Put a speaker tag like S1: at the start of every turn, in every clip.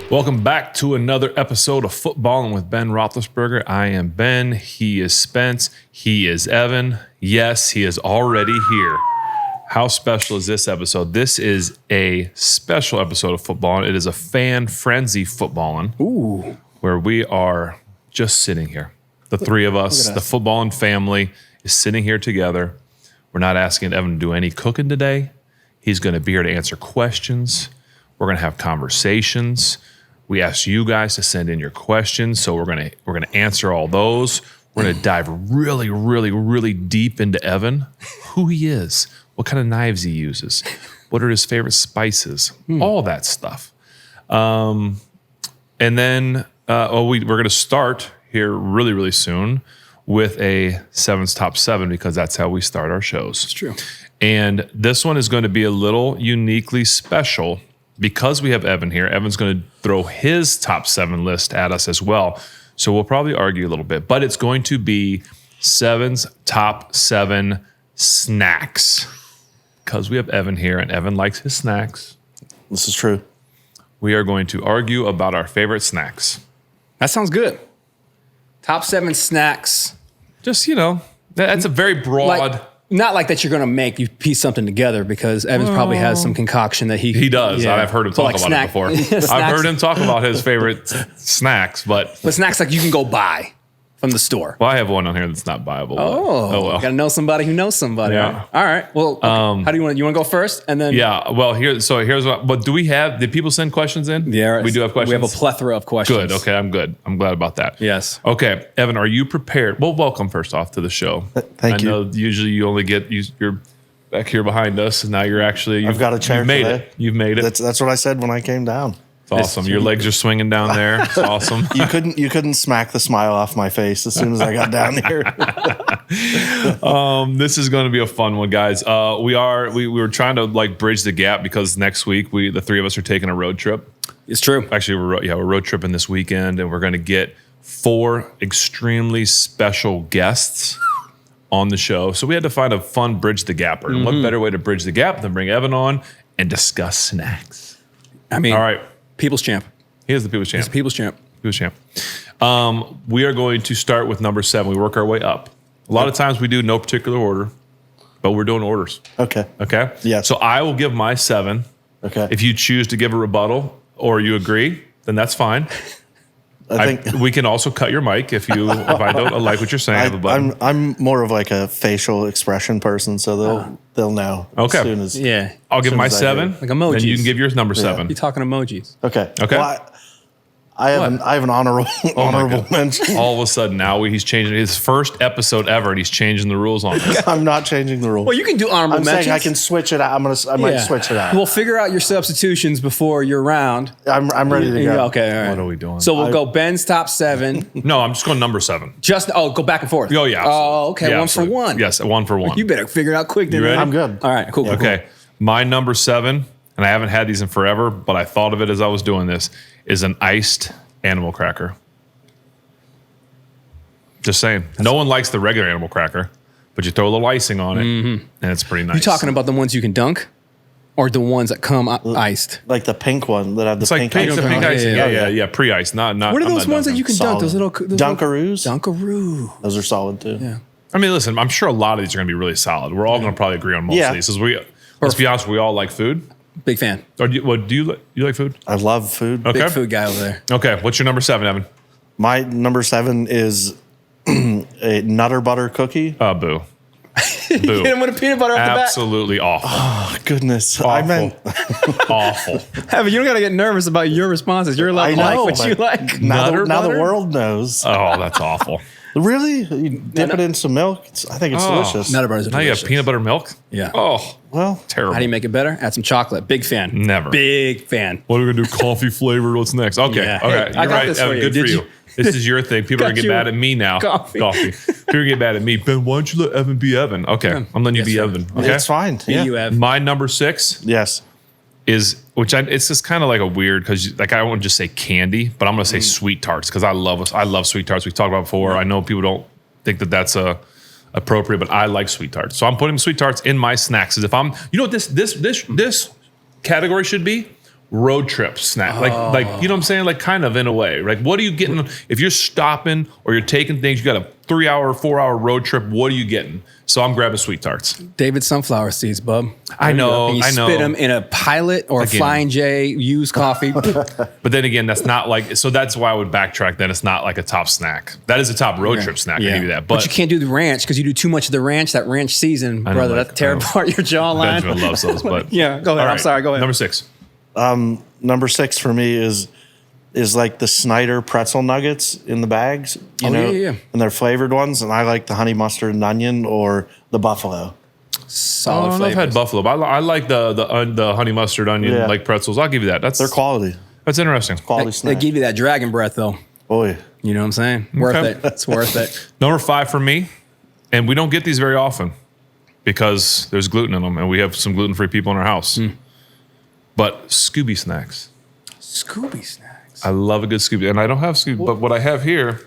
S1: Welcome back to another episode of Footballing with Ben Roethlisberger. I am Ben. He is Spence. He is Evan. Yes, he is already here. How special is this episode? This is a special episode of Footballing. It is a fan frenzy Footballing.
S2: Ooh.
S1: Where we are just sitting here. The three of us, the Footballing family, is sitting here together. We're not asking Evan to do any cooking today. He's going to be here to answer questions. We're going to have conversations. We asked you guys to send in your questions, so we're going to answer all those. We're going to dive really, really, really deep into Evan, who he is, what kind of knives he uses, what are his favorite spices, all that stuff. And then we're going to start here really, really soon with a Seven's Top 7 because that's how we start our shows.
S2: It's true.
S1: And this one is going to be a little uniquely special because we have Evan here. Evan's going to throw his top 7 list at us as well. So we'll probably argue a little bit, but it's going to be Seven's top 7 snacks because we have Evan here and Evan likes his snacks.
S3: This is true.
S1: We are going to argue about our favorite snacks.
S2: That sounds good. Top 7 snacks.
S1: Just, that's a very broad...
S2: Not like that you're going to make you piece something together because Evans probably has some concoction that he
S1: does. Yeah. I've heard him talk about it before. I've heard him talk about his favorite snacks, but
S2: snacks like you can go buy from the store.
S1: Well, I have one on here that's not buyable.
S2: Oh well. Got to know somebody who knows somebody.
S1: Yeah.
S2: Right? All right. Well, okay. How do you want to go first and then?
S1: Yeah. Well, here's what. But did people send questions in?
S2: Yeah.
S1: We do have questions.
S2: We have a plethora of questions.
S1: Good. Okay. I'm good. I'm glad about that.
S2: Yes.
S1: Okay. Evan, are you prepared? Well, welcome first off to the show.
S3: Thank you.
S1: I know usually you only you're back here behind us, and now you're actually.
S3: I've got a chair.
S1: You've made it. You've made it.
S3: That's what I said when I came down.
S1: It's awesome. Your legs are swinging down there. It's awesome.
S3: You couldn't smack the smile off my face as soon as I got down here.
S1: This is going to be a fun one, guys. We were trying to bridge the gap because next week the three of us are taking a road trip.
S2: It's true.
S1: Actually, we're road tripping this weekend, and we're going to get 4 extremely special guests on the show. So we had to find a fun bridge the gapper. And what better way to bridge the gap than bring Evan on and discuss snacks?
S2: I mean,
S1: all right.
S2: People's champ.
S1: He is the People's champ.
S2: He's the People's champ.
S1: People's champ. We are going to start with number 7. We work our way up. A lot of times we do no particular order, but we're doing orders.
S3: Okay.
S1: Okay?
S3: Yeah.
S1: So I will give my 7.
S3: Okay.
S1: If you choose to give a rebuttal or you agree, then that's fine.
S3: I think
S1: we can also cut your mic if I don't like what you're saying.
S3: I'm more of like a facial expression person, so they'll know
S1: okay.
S3: as soon as
S1: I'll give my 7.
S2: Like emojis.
S1: And you can give yours number 7.
S2: You're talking emojis.
S3: Okay.
S1: Well,
S3: I have an honorable mention.
S1: All of a sudden now he's changing his first episode ever, and he's changing the rules on us.
S3: I'm not changing the rules.
S2: Well, you can do honorable mentions.
S3: saying I can switch it out. I might switch it out.
S2: We'll figure out your substitutions before your round.
S3: I'm ready to go.
S2: Okay, all right.
S1: What are we doing?
S2: So we'll go Ben's top 7.
S1: No, I'm just going number 7.
S2: Go back and forth.
S1: Oh, yeah. Absolutely.
S2: Oh, okay.
S1: Yeah,
S2: 1 for 1.
S1: Yes, 1 for 1.
S2: You better figure it out quick.
S1: You ready?
S3: I'm good.
S2: All right, cool.
S1: Okay. My number 7, and I haven't had these in forever, but I thought of it as I was doing this, is an iced animal cracker. Just saying. No one likes the regular animal cracker, but you throw a little icing on it, and it's pretty nice.
S2: You talking about the ones you can dunk, or the ones that come iced?
S3: Like the pink one that have the
S1: It's like
S3: pink
S1: pink
S3: icing.
S1: icing. Yeah, pre-iced. Not.
S2: What are those ones that you can dunk?
S3: Solid.
S2: Those little
S3: Dunkaroos?
S2: Dunkaroo.
S3: Those are solid too.
S2: Yeah.
S1: I mean, listen, I'm sure a lot of these are going to be really solid. We're all going to probably agree on most of these. Let's be honest, we all like food.
S2: Big fan.
S1: Or do you like food?
S3: I love food.
S1: Okay.
S2: Big food guy over there.
S1: Okay, what's your number 7, Evan?
S3: My number 7 is a Nutter Butter cookie.
S1: Boo.
S2: You hit him with a peanut butter off the bat.
S1: Absolutely awful.
S3: Oh, goodness.
S1: Awful.
S3: I meant
S1: Awful.
S2: But you don't got to get nervous about your responses. You're allowed to like what you like.
S3: now the
S1: butter?
S3: world knows.
S1: Oh, that's awful.
S3: Really? You dip it in some milk? I think it's delicious.
S2: Nutter butters are
S1: Now you
S2: delicious.
S1: have peanut butter milk?
S2: Yeah.
S1: Oh,
S3: Well,
S1: terrible.
S2: How do you make it better? Add some chocolate. Big fan.
S1: Never.
S2: Big fan.
S1: What are we going to do? Coffee flavored? What's next? Okay.
S2: Yeah.
S1: Okay.
S2: Hey,
S1: You're
S2: I got
S1: right.
S2: this for
S1: Evan,
S2: you.
S1: good
S2: Did
S1: for you.
S2: you-
S1: This is your thing. People are going to get mad at me now.
S2: Coffee.
S1: People are going to get mad at me. Ben, why don't you let Evan be Evan? Okay. I'm letting you be
S2: sir.
S1: Evan. Okay.
S3: it's fine. Yeah.
S2: You have.
S1: My number 6
S3: Yes.
S1: is, it's just kind of like a weird, because I won't just say candy, but I'm going to say sweet tarts because I love sweet tarts. We've talked about before. I know people don't think that that's appropriate, but I like sweet tarts. So I'm putting sweet tarts in my snacks. As if I'm, you know what this category should be? road trip snack. Like you know what I'm saying? Like kind of in a way. Like what are you getting if you're stopping or you're taking things, you got a 3-hour, 4-hour road trip, what are you getting? So I'm grabbing sweet tarts.
S2: David sunflower seeds, bub.
S1: I know.
S2: And you spit them in a Pilot or a Flying J used coffee.
S1: But then again, that's not like, so that's why I would backtrack. Then it's not like a top snack. That is a top road trip snack. I give you that.
S2: But you can't do the ranch because you do too much of the ranch. That ranch season, brother, that tear apart your jawline.
S1: Benjamin loves those. But
S2: yeah, go ahead.
S1: Right.
S2: I'm sorry. Go ahead.
S1: Number 6.
S3: Number 6 for me is like the Snyder pretzel nuggets in the bags. You know, and they're flavored ones. And I like the honey mustard and onion or the buffalo.
S2: Solid flavors.
S1: I've had buffalo. But I like the honey mustard onion like pretzels. I'll give you that.
S3: They're quality.
S1: That's interesting.
S3: Quality snack.
S2: They give you that dragon breath though.
S3: Oh yeah.
S2: You know what I'm saying? Worth it. It's worth it.
S1: Number 5 for me, and we don't get these very often because there's gluten in them, and we have some gluten-free people in our house. But Scooby snacks.
S2: Scooby snacks.
S1: I love a good Scooby, and I don't have Scooby, but what I have here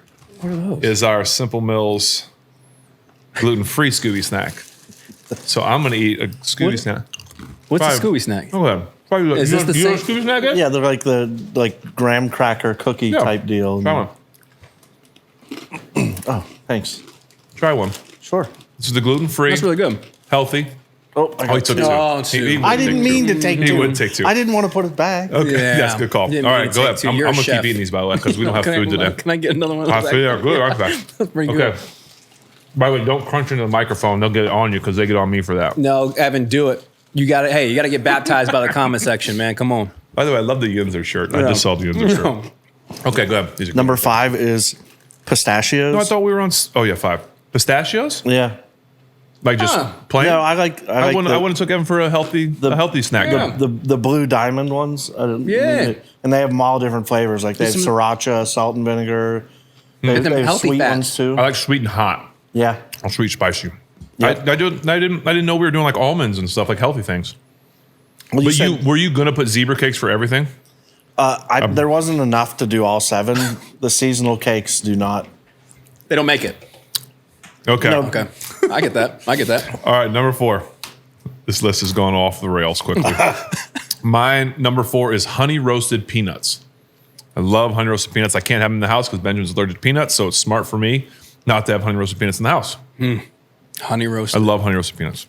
S1: is our Simple Mills gluten-free Scooby snack. So I'm going to eat a Scooby snack.
S2: What's a Scooby snack?
S1: Go ahead. Probably,
S2: Is this the
S1: you know what
S2: same?
S1: a Scooby snack is?
S3: Yeah, they're like the graham cracker cookie type deal.
S1: Try one.
S3: Oh, thanks.
S1: Try one.
S3: Sure.
S1: This is the gluten-free.
S2: That's really good.
S1: Healthy.
S3: Oh, I
S1: he took two.
S2: Oh, two.
S3: I didn't mean to take 2.
S1: He wouldn't take 2.
S3: I didn't want to put it back.
S1: Okay,
S2: Yeah.
S1: that's a good call. All
S2: Didn't mean
S1: right,
S2: to
S1: go
S2: take
S1: ahead.
S2: 2.
S1: I'm
S2: You're a
S1: going to keep
S2: chef.
S1: eating these, by the way, because we don't have food today.
S2: Can I get another one?
S1: I feel they're good, aren't they?
S2: That's pretty
S1: Okay.
S2: good.
S1: By the way, don't crunch into the microphone. They'll get it on you because they get on me for that.
S2: No, Evan, do it. You got to. Hey, you got to get baptized by the comment section, man. Come on.
S1: By the way, I love the Yinzer shirt. I just saw the Yinzer shirt. Okay, go ahead. These are
S3: Number 5 is pistachios.
S1: No, I thought we were on. Oh yeah, 5 pistachios.
S3: Yeah.
S1: Like just plain.
S3: No, I like
S1: I wouldn't have took Evan for a healthy snack.
S2: Yeah.
S3: the blue diamond ones.
S2: Yeah.
S3: And they have them all different flavors. Like they have
S2: Some-
S3: sriracha, salt and vinegar. They
S2: them
S3: have
S2: healthy
S3: sweet
S2: fats.
S3: ones too.
S1: I like sweet and hot.
S3: Yeah.
S1: Or sweet spicy.
S3: Yep.
S1: I didn't know we were doing like almonds and stuff, like healthy things.
S3: Well,
S1: But
S3: said-
S1: were you gonna put zebra cakes for everything?
S3: there wasn't enough to do all 7. The seasonal cakes do not.
S2: They don't make it.
S1: Okay.
S3: No.
S2: Okay. I get that.
S1: All right, number 4. This list has gone off the rails quickly. Mine, number 4, is honey roasted peanuts. I love honey roasted peanuts. I can't have them in the house because Benjamin's allergic to peanuts, so it's smart for me not to have honey roasted peanuts in the house.
S2: Honey
S1: I
S2: roasted.
S1: love honey roasted peanuts.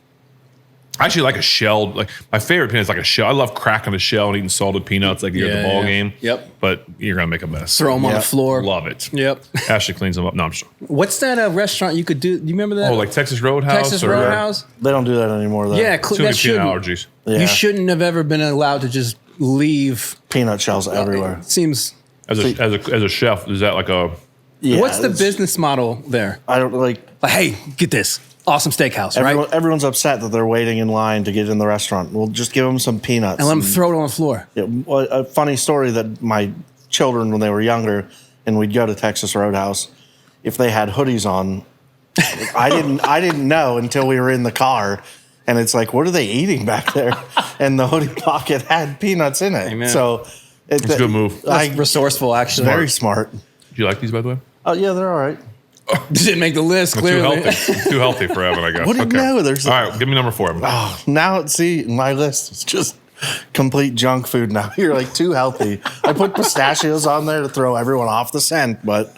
S1: I actually like a shelled, like my favorite peanut is like a shell. I love cracking a shell and eating salted peanuts like you're at the ball game.
S2: Yep.
S1: But you're going to make a mess.
S2: Throw them on the
S3: Yep.
S2: floor.
S1: Love it.
S2: Yep.
S1: Ashley cleans them up. No, I'm sure.
S2: What's that restaurant you could do? Do you remember that?
S1: Oh, like Texas Roadhouse?
S2: Texas Roadhouse?
S3: They don't do that anymore though.
S2: Yeah,
S1: Too many
S2: that
S1: peanut
S2: shouldn't.
S1: allergies.
S3: Yeah.
S2: You shouldn't have ever been allowed to just leave.
S3: Peanut shells everywhere.
S2: It seems.
S1: As a chef, is that like a...
S3: Yeah,
S2: What's the
S3: it's-
S2: business model there?
S3: I don't like.
S2: Like, hey, get this. Awesome steakhouse, right?
S3: Everyone's upset that they're waiting in line to get in the restaurant. We'll just give them some peanuts.
S2: And let them throw it on the floor.
S3: Yeah, well, a funny story that my children, when they were younger, and we'd go to Texas Roadhouse, if they had hoodies on, I didn't know until we were in the car, and it's like, what are they eating back there? And the hoodie pocket had peanuts in it.
S2: Amen.
S3: So it's
S1: a good move.
S2: That's resourceful, actually.
S3: Very smart.
S1: Do you like these, by the way?
S3: Oh yeah, they're all right.
S2: Didn't make the list,
S1: Too
S2: clearly.
S1: healthy. Too healthy for Evan, I guess.
S3: What do you know? There's
S1: All right, give me number 4.
S3: now. See, my list is just complete junk food now. You're like too healthy. I put pistachios on there to throw everyone off the scent, but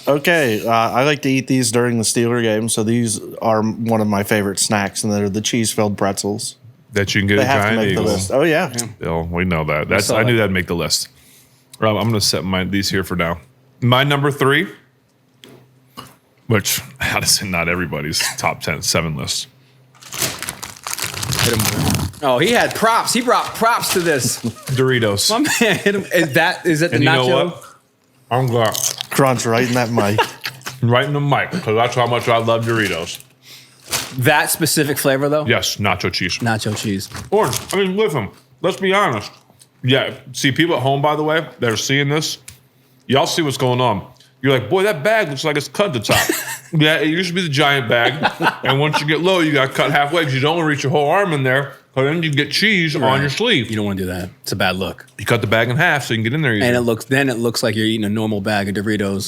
S3: okay. I like to eat these during the Steeler game, so these are one of my favorite snacks, and they're the cheese-filled pretzels.
S1: That you can get
S3: They
S1: at
S3: have to
S1: Giant
S3: make the
S1: Eagle.
S3: list. Oh yeah.
S1: Bill, we know that.
S2: saw
S1: I knew
S2: that.
S1: that'd make the list. I'm going to set these here for now. My number 3, which how to say not everybody's top 7 list.
S2: Oh, he had props. He brought props to this.
S1: Doritos.
S2: My man hit him. Is that the
S1: And you
S2: nacho?
S1: know what? I'm glad.
S3: Crunch right in that mic.
S1: Right in the mic, because that's how much I love Doritos.
S2: That specific flavor, though?
S1: Yes, nacho cheese.
S2: Nacho cheese.
S1: Orange. I mean, listen, let's be honest. Yeah, see, people at home, by the way, that are seeing this, y'all see what's going on. You're like, boy, that bag looks like it's cut at the top. Yeah, it used to be the giant bag. And once you get low, you got cut halfway because you don't want to reach your whole arm in there. Because then you get cheese on your sleeve.
S2: You don't want to do that. It's a bad look.
S1: You cut the bag in half so you can get in there easier.
S2: And it looks like you're eating a normal bag of Doritos.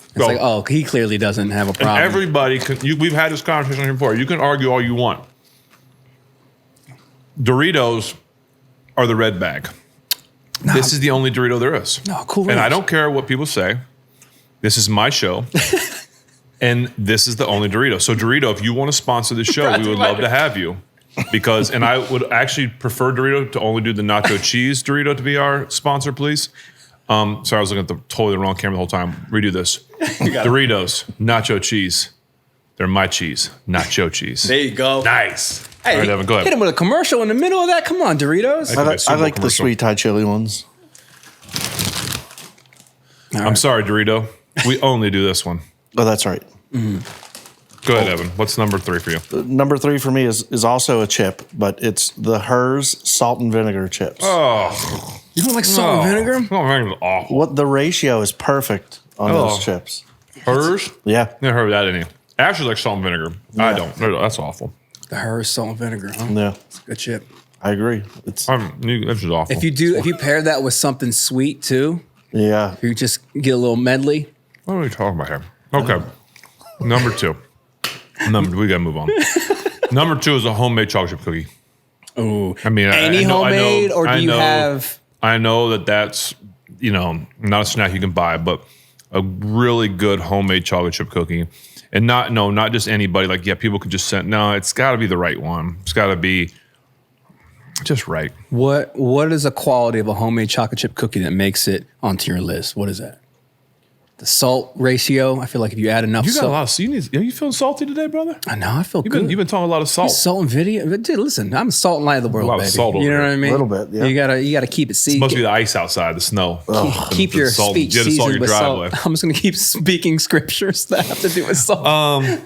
S2: It's
S1: Go.
S2: like, oh, he clearly doesn't have a
S1: And
S2: problem.
S1: everybody, we've had this conversation here before. You can argue all you want. Doritos are the red bag. This is the only Dorito there is.
S2: No, cool.
S1: And I don't care what people say. This is my show. And this is the only Dorito. So Dorito, if you want to sponsor the show, we would love to have you. Because, and I would actually prefer Dorito to only do the nacho cheese Dorito to be our sponsor, please. Sorry, I was looking at the totally the wrong camera the whole time. Redo this. Doritos, nacho cheese. They're my cheese, nacho cheese.
S2: There you go.
S1: Nice.
S2: Hey,
S1: all right, Evan, go ahead.
S2: Hit him with a commercial in the middle of that. Come on, Doritos.
S3: I like the sweet Thai chili ones.
S1: I'm sorry, Dorito. We only do this one.
S3: Oh, that's right.
S1: Go ahead, Evan. What's number 3 for you?
S3: Number 3 for me is also a chip, but it's the Hers salt and vinegar chips.
S1: Oh,
S2: You don't like salt and vinegar?
S1: Oh, vinegar is awful.
S3: What the ratio is perfect on those chips.
S1: Hers?
S3: Yeah.
S1: Never heard of that any. I actually like salt and vinegar. I don't. That's awful.
S2: The Hers salt and vinegar, huh?
S3: Yeah.
S2: It's a good chip.
S3: I agree. It's
S1: That's just awful.
S2: If you pair that with something sweet too,
S3: yeah.
S2: if you just get a little medley.
S1: What are we talking about here? Okay. Number 2. We got to move on. Number 2 is a homemade chocolate chip cookie.
S2: Oh,
S1: I mean,
S2: any homemade, or do you have?
S1: I know that's not a snack you can buy, but a really good homemade chocolate chip cookie, and not just anybody. Like people could just send. No, it's got to be the right one. It's got to be just right.
S2: What is the quality of a homemade chocolate chip cookie that makes it onto your list? What is that? The salt ratio. I feel like if you add enough
S1: You got
S2: salt.
S1: a lot of salt. Are you feeling salty today, brother?
S2: I know. I feel good.
S1: You've been talking a lot of salt.
S2: Salt and video. Dude, listen, I'm salt and light of the world,
S1: lot of
S2: baby.
S1: salt over
S2: You know
S1: there.
S2: what I mean?
S3: A little bit, yeah.
S2: You gotta keep it seasoned.
S1: Must be the ice outside, the snow.
S2: Keep your
S1: salt.
S2: speech
S1: You had to salt
S2: seasoned
S1: your
S2: with
S1: driveway.
S2: salt. I'm just gonna keep speaking scriptures that have to do with salt.
S1: I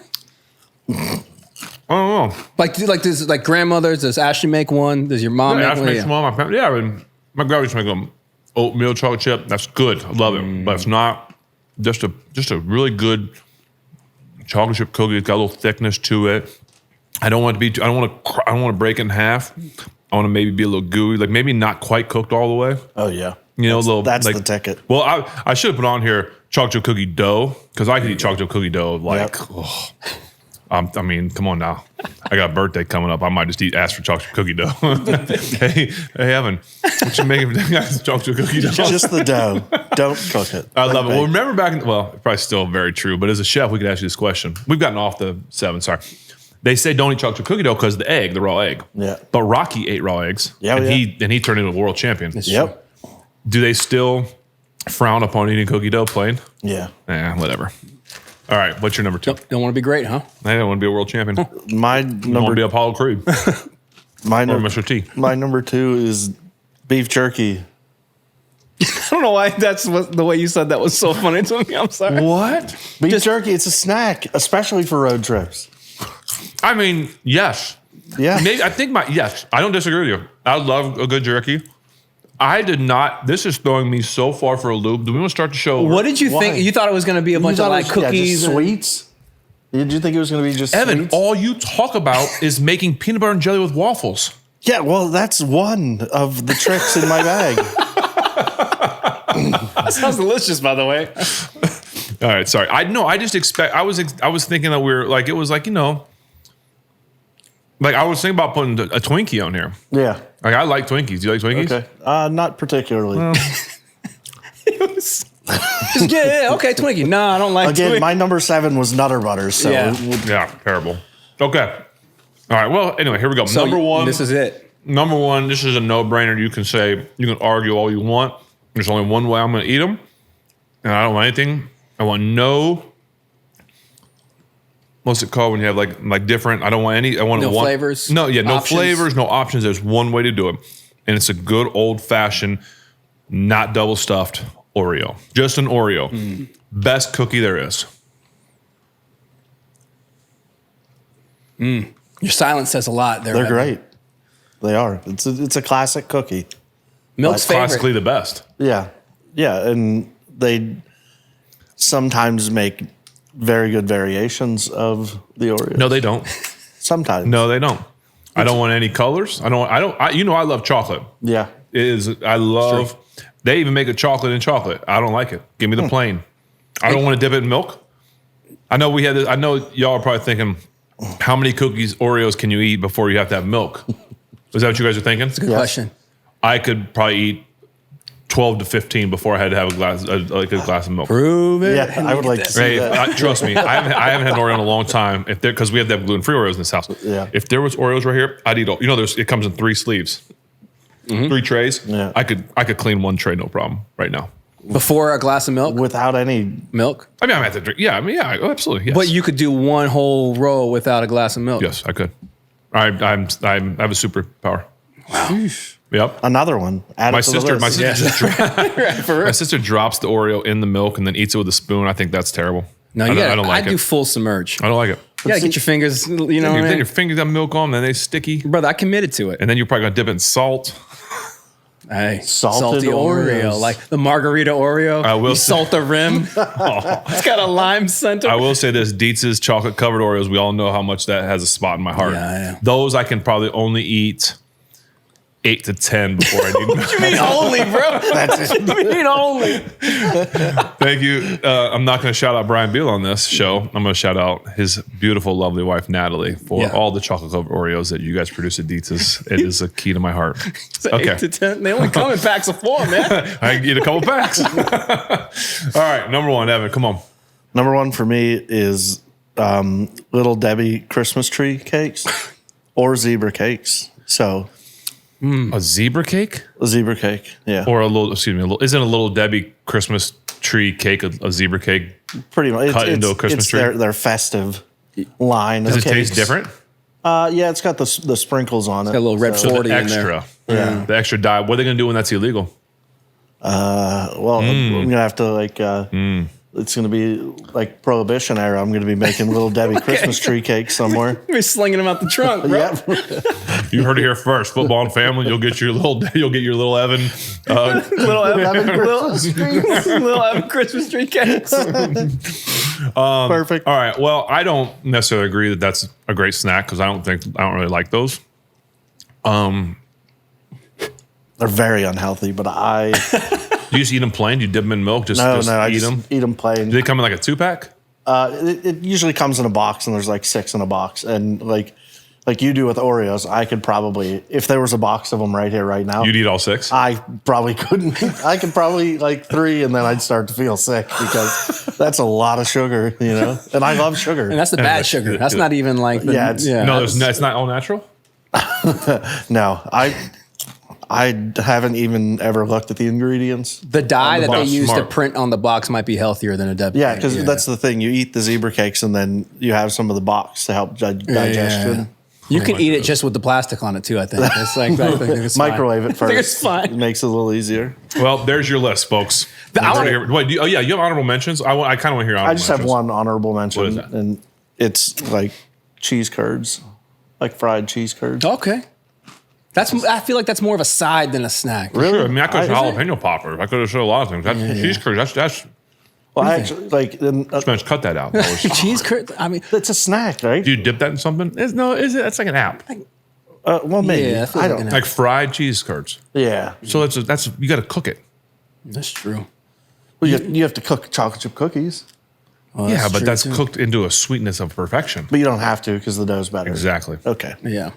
S1: don't know.
S2: like grandmothers. Does Ashley make one? Does your mom make one?
S1: Makes one. I mean, my grandma used to make them oatmeal chocolate chip. That's good. I love it, but it's not just a really good chocolate chip cookie. It's got a little thickness to it. I don't want it to be. I don't want to break it in half. I want to maybe be a little gooey, like maybe not quite cooked all the way.
S3: Oh yeah.
S1: That's
S3: the ticket.
S1: Well, I should have put on here chocolate chip cookie dough because I could eat chocolate chip cookie dough I mean, come on now. I got a birthday coming up. I might just ask for chocolate chip cookie dough. hey, Evan, what you making for chocolate chip cookie dough?
S3: Just the dough. Don't cook it.
S1: I love it. Well, remember probably still very true, but as a chef, we could ask you this question. We've gotten off the 7, sorry. They say don't eat chocolate chip cookie dough because the raw egg.
S3: Yeah.
S1: But Rocky ate raw eggs.
S3: Yeah,
S1: and he turned into a world champion.
S3: Yep.
S1: Do they still frown upon eating cookie dough plain?
S3: Yeah.
S1: Whatever. All right, what's your number 2?
S2: Don't want to be great, huh?
S1: I don't want to be a world champion.
S3: My
S1: I want to
S3: number
S1: be Apollo Creed or Mr. T.
S3: My number 2 is beef jerky.
S2: I don't know why that's the way you said that was so funny to me. I'm sorry.
S1: What?
S3: Beef jerky, it's a snack, especially for road trips.
S1: I mean, yes.
S3: Yeah.
S1: Maybe I think yes. I don't disagree with you. I love a good jerky. I did not. This is throwing me so far for a loop. Do we want to start the show?
S2: What did you think? You thought it was going to be a bunch of like cookies,
S3: just sweets? Did you think it was going to be just
S1: Evan,
S3: sweets?
S1: all you talk about is making peanut butter and jelly with waffles.
S3: Yeah, well, that's one of the tricks in my bag.
S2: That sounds delicious, by the way.
S1: All right, sorry. I just expect. I was thinking that we were like it was like like I was thinking about putting a Twinkie on here.
S3: Yeah.
S1: Like I like Twinkies. Do you like Twinkies?
S3: Okay. Not particularly.
S2: Okay, Twinkie. No, I don't like
S3: Again,
S2: Twinkie.
S3: my number 7 was Nutter Butters. So
S1: Yeah, terrible. Okay. All right. Well, anyway, here we go.
S2: So
S1: number 1.
S2: This is it.
S1: Number 1. This is a no-brainer. You can argue all you want. There's only one way I'm going to eat them, and I don't want anything. I want no. What's it called when you have like different? I don't want any. I want
S2: No
S1: one
S2: flavors?
S1: No, no
S2: Options?
S1: flavors, no options. There's one way to do it, and it's a good old-fashioned, not double stuffed Oreo. Just an Oreo. Best cookie there is.
S2: Your silence says a lot there.
S3: they're
S2: Evan.
S3: great. They are. It's a classic cookie.
S2: Milk's favorite.
S1: Classically the best.
S3: Yeah. Yeah. And they sometimes make very good variations of the Oreo.
S1: No, they don't.
S3: Sometimes.
S1: No, they don't. I don't want any colors. I love chocolate.
S3: Yeah.
S1: I love. They even make a chocolate in chocolate. I don't like it. Give me the plain. I don't want to dip it in milk. I know we had this. I know y'all are probably thinking, how many cookies, Oreos can you eat before you have to have milk? Is that what you guys are thinking?
S2: Good question.
S1: I could probably eat 12 to 15 before I had to have a glass of milk.
S2: Prove it.
S3: Yeah, I would like to see
S1: Hey,
S3: that.
S1: trust me, I haven't had an Oreo in a long time. Because we have to have gluten-free Oreos in this house.
S3: Yeah.
S1: If there was Oreos right here, I'd eat all. It comes in 3 sleeves, 3 trays.
S3: Yeah.
S1: I could clean 1 tray, no problem, right now.
S2: Before a glass of milk?
S3: Without any
S2: Milk?
S1: I mean, I'm at the drink. Yeah, absolutely. Yes.
S2: But you could do 1 whole row without a glass of milk.
S1: Yes, I could. I have a superpower.
S2: Wow.
S1: Yep.
S3: another one. Add
S1: My
S3: it to the
S1: sister,
S3: list.
S1: my sister drops the Oreo in the milk and then eats it with a spoon. I think that's terrible.
S2: No,
S1: I don't like
S2: I do
S1: it.
S2: full submerge.
S1: I don't like it.
S2: You gotta get your fingers, you know what I
S1: Then
S2: mean?
S1: your fingers got milk on, then they sticky,
S2: Brother, I committed to it.
S1: and then you're probably gonna dip it in salt.
S2: Hey,
S3: Salted
S2: salty Oreo,
S3: Oreos.
S2: like the margarita Oreo.
S1: I will
S2: You
S1: say-
S2: salt the rim. It's got a lime center.
S1: I will say this: Dietz's chocolate covered Oreos. We all know how much that has a spot in my heart.
S2: Yeah.
S1: Those I can probably only eat 8 to 10 before I need.
S2: You mean only, bro?
S3: That's it.
S2: You mean only?
S1: Thank you. I'm not going to shout out Brian Beal on this show. I'm going to shout out his beautiful, lovely wife Natalie for
S2: Yeah.
S1: all the chocolate covered Oreos that you guys produce at Dietz's. It is a key to my heart.
S2: It's 8 to 10. They only come in packs of 4, man.
S1: I can get a couple packs. All right, number 1, Evan. Come on.
S3: Number 1 for me is Little Debbie Christmas tree cakes or zebra cakes. So
S1: A zebra cake
S3: a zebra cake, yeah,
S1: or isn't a Little Debbie Christmas tree cake a zebra cake?
S3: pretty much.
S1: cut into a Christmas tree?
S3: Their festive line.
S1: Does
S3: of
S1: it taste
S3: cakes.
S1: different?
S3: Yeah, it's got the sprinkles on it.
S2: Got a little red
S3: so,
S2: 40
S1: The
S2: in there.
S1: extra. Yeah. The extra dye. What are they going to do when that's illegal?
S3: Well, I'm gonna have to it's gonna be like Prohibition era. I'm gonna be making Little Debbie Christmas tree cakes somewhere.
S2: You're slinging them out the trunk, bro.
S3: Yeah,
S1: You heard it here first. Footballin Family. You'll get your little Evan.
S2: Little Evan Christmas tree cakes.
S3: perfect.
S1: All right. Well, I don't necessarily agree that that's a great snack because I don't really like those.
S3: They're very unhealthy, but I
S1: Do you just eat them plain? Do you dip them in milk? Just
S3: I
S1: eat
S3: just
S1: them?
S3: eat them plain.
S1: Do they come in like a 2-pack?
S3: It usually comes in a box, and there's like 6 in a box, and like you do with Oreos, I could probably, if there was a box of them right here, right now,
S1: You'd eat all 6?
S3: I probably couldn't. I could probably like 3, and then I'd start to feel sick because that's a lot of sugar, And I love sugar.
S2: And that's the bad sugar. That's not even like the,
S3: Yeah, it's-
S1: No, it's not all natural?
S3: No, I haven't even ever looked at the ingredients.
S2: the dye that they
S1: box.
S2: use to
S1: Smart.
S2: print on the box might be healthier than a Debbie.
S3: Yeah,
S2: cake.
S3: because that's the thing. You eat the zebra cakes, and then you have some of the box to help digestion.
S2: You can eat it just with the plastic on it too. I think it's like I think it's fine.
S3: Microwave it
S2: I think it's
S3: first.
S2: fine.
S3: It makes it a little easier.
S1: Well, there's your list, folks.
S2: I wanna-
S1: You have honorable mentions? I kind of want to hear honorable
S3: I just have
S1: mentions.
S3: one honorable mention,
S1: What is that?
S3: and it's like cheese curds, like fried cheese curds.
S2: Okay. I feel like that's more of a side than a snack.
S3: Really?
S1: Sure. I mean, I could have
S3: Is it?
S1: jalapeno poppers. I could have said a lot of things. That cheese curds, that's
S3: Well, I actually like.
S1: Spence, cut that out.
S2: Cheese curd. I mean,
S3: It's a snack, right?
S1: Do you dip that in something? Is it? That's like an app.
S3: Well, maybe.
S2: Yeah, I feel
S3: I
S2: like
S3: don't.
S2: an
S1: Like fried cheese curds.
S3: Yeah.
S1: So that's you got to cook it.
S2: that's true.
S3: Well, you have to cook chocolate chip cookies,
S2: Well,
S1: Yeah, but
S2: true,
S1: that's
S2: too.
S1: cooked into a sweetness of perfection.
S3: but you don't have to because the dough's better.
S1: Exactly.
S3: Okay.
S2: Yeah.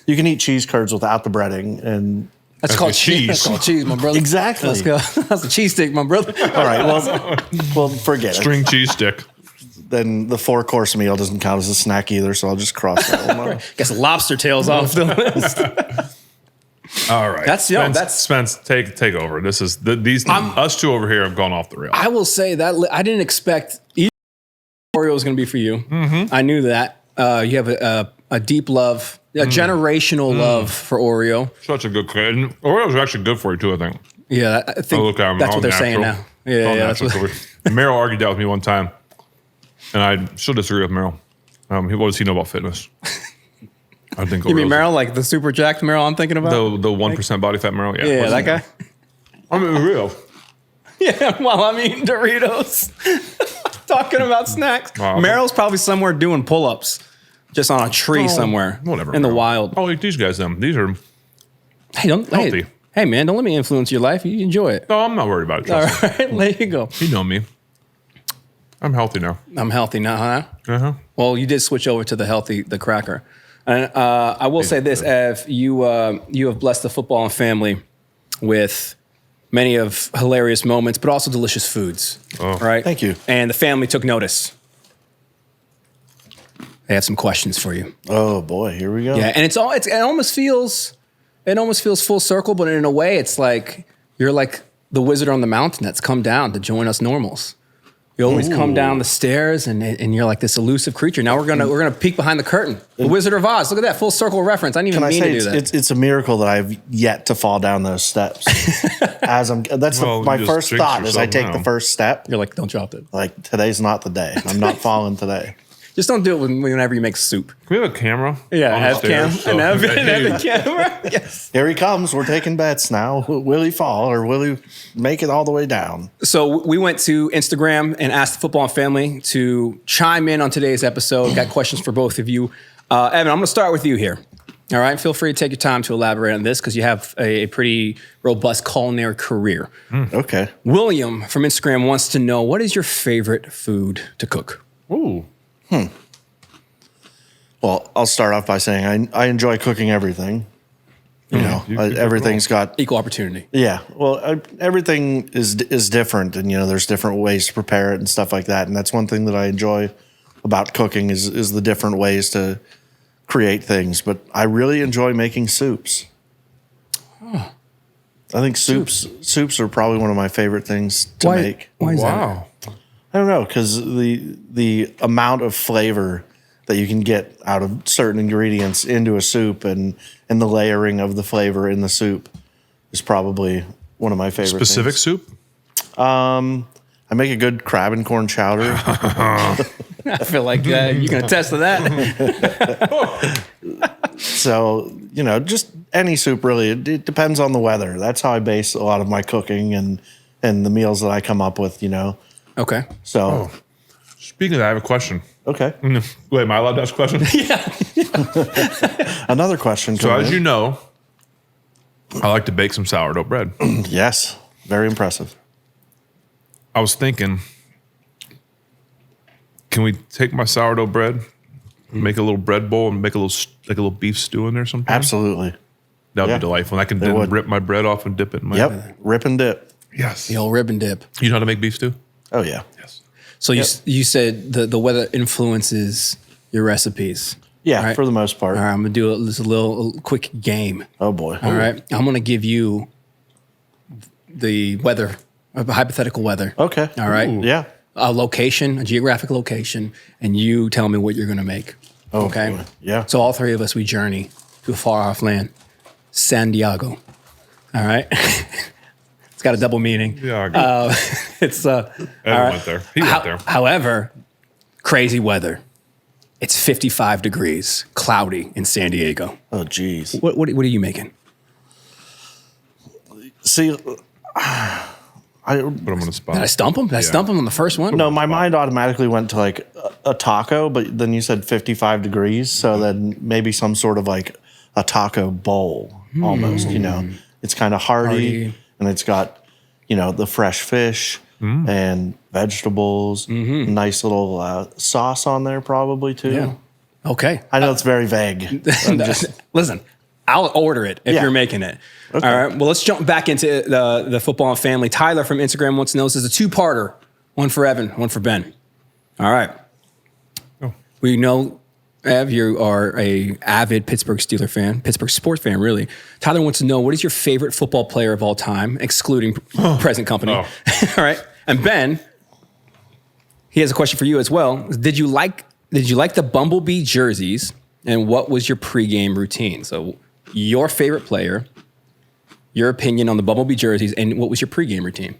S3: You can eat cheese curds without the breading, and
S2: That's
S1: That's
S2: called
S1: the
S2: cheese.
S1: cheese.
S2: That's called cheese, my brother.
S3: Exactly.
S2: Let's go. That's a cheese stick, my brother.
S3: all right. Well, forget it.
S1: String cheese stick.
S3: Then the 4-course meal doesn't count as a snack either, so I'll just cross that one off.
S2: Guess lobster tails off the list.
S1: All right. Spence, take over. This is us two over here have gone off the rails.
S2: I will say that I didn't expect either Oreo was going to be for you. Mm-hmm. I knew that. You have a deep love, a generational love for Oreo.
S1: Such a good kid. And Oreos are actually good for you too, I think.
S2: Yeah, I think
S1: Look at 'em,
S2: that's
S1: all
S2: what they're saying
S1: natural.
S2: now.
S1: It's all
S2: Yeah, that's
S1: natural
S2: what.
S1: for you. Meryl argued that with me one time, and I still disagree with Meryl. What does he know about fitness? I think
S2: You mean
S1: Oreos-
S2: Meryl, like the super jacked Meryl I'm thinking about?
S1: the 1% body fat Meryl?
S2: Yeah,
S1: What's
S2: that
S1: his
S2: guy.
S1: name? I mean, real.
S2: Yeah, while I'm eating Doritos, talking about snacks.
S1: Wow.
S2: Meryl's probably somewhere doing pull-ups, just on a tree somewhere,
S1: Whatever.
S2: in the
S1: Meryl.
S2: wild.
S1: Oh, like these guys, them. These are.
S2: Hey,
S1: healthy.
S2: hey, man, don't let me influence your life. You enjoy it.
S1: No, I'm not worried about it.
S2: All
S1: Trust me.
S2: right, there you go.
S1: You know me. I'm healthy now.
S2: I'm healthy now, huh?
S1: Uh huh.
S2: Well, you did switch over to the cracker. And I will say this, Ev, you have blessed the Footballin Family with many of hilarious moments, but also delicious foods.
S1: Oh.
S2: Right?
S3: Thank you.
S2: And the family took notice. They have some questions for you.
S3: Oh boy, here we go.
S2: Yeah, and it almost feels full circle, but in a way, it's like you're like the wizard on the mountain that's come down to join us normals. You always come down the stairs, and you're like this elusive creature. Now we're gonna peek behind the curtain. The Wizard of Oz. Look at that full circle reference. I didn't even mean to do that.
S3: It's a miracle that I've yet to fall down those steps. My first thought is I take the first step.
S2: You're like, don't drop it.
S3: Like today's not the day. I'm not falling today.
S2: Just don't do it whenever you make soup.
S1: Can we have a camera?
S2: Yeah, have cam.
S1: So
S2: Have a camera. Yes.
S3: Here he comes. We're taking bets now. Will he fall or will he make it all the way down?
S2: So we went to Instagram and asked the Footballin Family to chime in on today's episode. Got questions for both of you. Evan, I'm going to start with you here. All right. Feel free to take your time to elaborate on this because you have a pretty robust culinary career.
S3: Okay.
S2: William from Instagram wants to know, what is your favorite food to cook?
S1: Ooh.
S3: Well, I'll start off by saying I enjoy cooking everything. You know, everything's got
S2: Equal opportunity.
S3: yeah. Well, everything is different, and there's different ways to prepare it and stuff like that. And that's one thing that I enjoy about cooking is the different ways to create things. But I really enjoy making soups. I think soups are probably one of my favorite things to make.
S2: Why is that?
S1: Wow.
S3: I don't know, because the amount of flavor that you can get out of certain ingredients into a soup and the layering of the flavor in the soup is probably one of my favorite
S1: Specific
S3: things.
S1: soup?
S3: I make a good crab and corn chowder.
S2: I feel like you can attest to that.
S3: So, just any soup really. It depends on the weather. That's how I base a lot of my cooking and the meals that I come up with,
S2: Okay.
S3: So,
S1: Speaking of that, I have a question.
S3: okay.
S1: Wait, am I allowed to ask a question?
S3: Another question.
S1: So
S3: coming
S1: as
S3: in.
S1: you know, I like to bake some sourdough bread.
S3: Yes, very impressive.
S1: I was thinking, can we take my sourdough bread, make a little bread bowl, and make a little beef stew in there sometime?
S3: Absolutely.
S1: That would
S3: Yeah.
S1: be delightful. And I can then
S3: would.
S1: rip my bread off and dip it in my
S3: Yep. Rip and dip.
S1: Yes.
S2: The old ribbon dip.
S1: You know how to make beef stew?
S3: Oh yeah.
S1: Yes.
S2: So you said the weather influences your recipes.
S3: Yeah,
S2: All right.
S3: for the most part.
S2: All right, I'm gonna do a little quick game.
S3: Oh boy.
S2: All right, I'm gonna give you the weather, a hypothetical weather.
S3: Okay.
S2: All right.
S1: Ooh.
S3: Yeah.
S2: A location, a geographic location, and you tell me what you're gonna make.
S3: Oh,
S2: Okay.
S3: boy. Yeah.
S2: So all three of us, we journey to a far off land, San Diego. All right. It's got a double meaning.
S1: Yeah.
S2: It's
S1: Evan went there. He went there.
S2: However, crazy weather. It's 55 degrees, cloudy in San Diego.
S3: Oh geez.
S2: What are you making?
S3: See,
S1: Put him on the spot.
S2: Did I stump him? Did I stump him on the first one?
S3: no, my mind automatically went to like a taco, but then you said 55 degrees, so then maybe some sort of like a taco bowl almost. It's kind of hearty, and it's got the fresh fish and vegetables, nice little sauce on there probably too.
S2: Yeah. Okay.
S3: I know it's very vague.
S2: Listen, I'll order it if
S3: Yeah.
S2: you're making it. All right. Well, let's jump back into the Footballin Family. Tyler from Instagram wants to know, this is a two-parter. One for Evan, one for Ben. All right.
S1: Oh.
S2: We know, Ev, you are a avid Pittsburgh Steeler fan, Pittsburgh sports fan, really. Tyler wants to know, what is your favorite football player of all time, excluding present company?
S1: Oh.
S2: All right. And Ben, he has a question for you as well. Did you like the Bumblebee jerseys, and what was your pregame routine? So your favorite player, your opinion on the Bumblebee jerseys, and what was your pregame routine?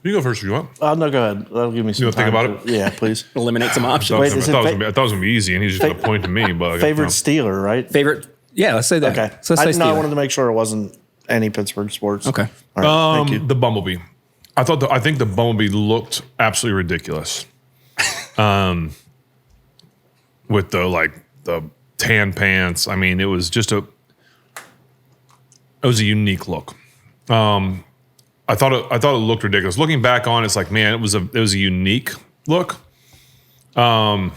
S1: You go first if you want.
S3: No, go ahead. That'll give me some
S1: wanna think
S3: time.
S1: about it?
S3: Yeah, please.
S2: Eliminate some
S1: I
S2: options.
S3: Wait,
S1: thought
S3: is
S1: it
S3: it
S1: was going to be easy, and he's just going to point to me. But
S3: Favorite Steeler, right?
S2: Favorite? Yeah, let's say that.
S3: Okay.
S2: So let's say
S3: I
S2: Steeler.
S3: wanted to make sure it wasn't any Pittsburgh sports.
S2: Okay.
S3: All right, thank you.
S1: The Bumblebee. I think the Bumblebee looked absolutely ridiculous. With the tan pants. I mean, it was a unique look. I thought it looked ridiculous. Looking back on it, it's like, man, it was a unique look. And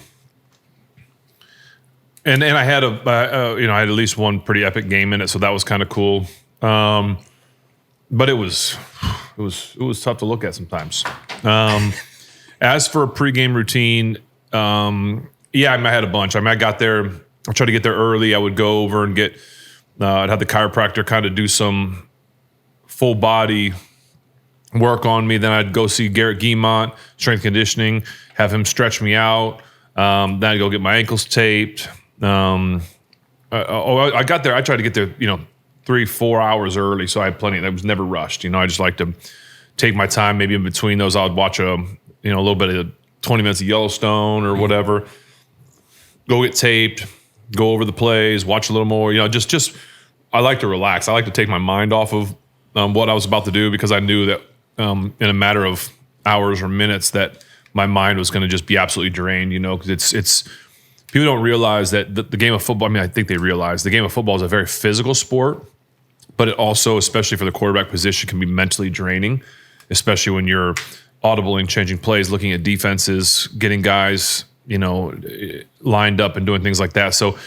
S1: And I had I had at least one pretty epic game in it, so that was kind of cool. But it was tough to look at sometimes. As for a pregame routine, I had a bunch. I got there. I tried to get there early. I would go over and get. I'd have the chiropractor kind of do some full body work on me. Then I'd go see Garrett Guimont, strength conditioning, have him stretch me out. Then I'd go get my ankles taped. I got there. I tried to get there, 3-4 hours early, so I had plenty. I was never rushed. I just like to take my time. Maybe in between those, I would watch a little bit of 20 minutes of Yellowstone or whatever. Go get taped. Go over the plays. Watch a little more. Just I like to relax. I like to take my mind off of what I was about to do because I knew that in a matter of hours or minutes that my mind was going to just be absolutely drained. Because it's people don't realize that the game of football. I mean, I think they realize the game of football is a very physical sport, but it also, especially for the quarterback position, can be mentally draining, especially when you're audibling, changing plays, looking at defenses, getting guys, lined up and doing things like that. So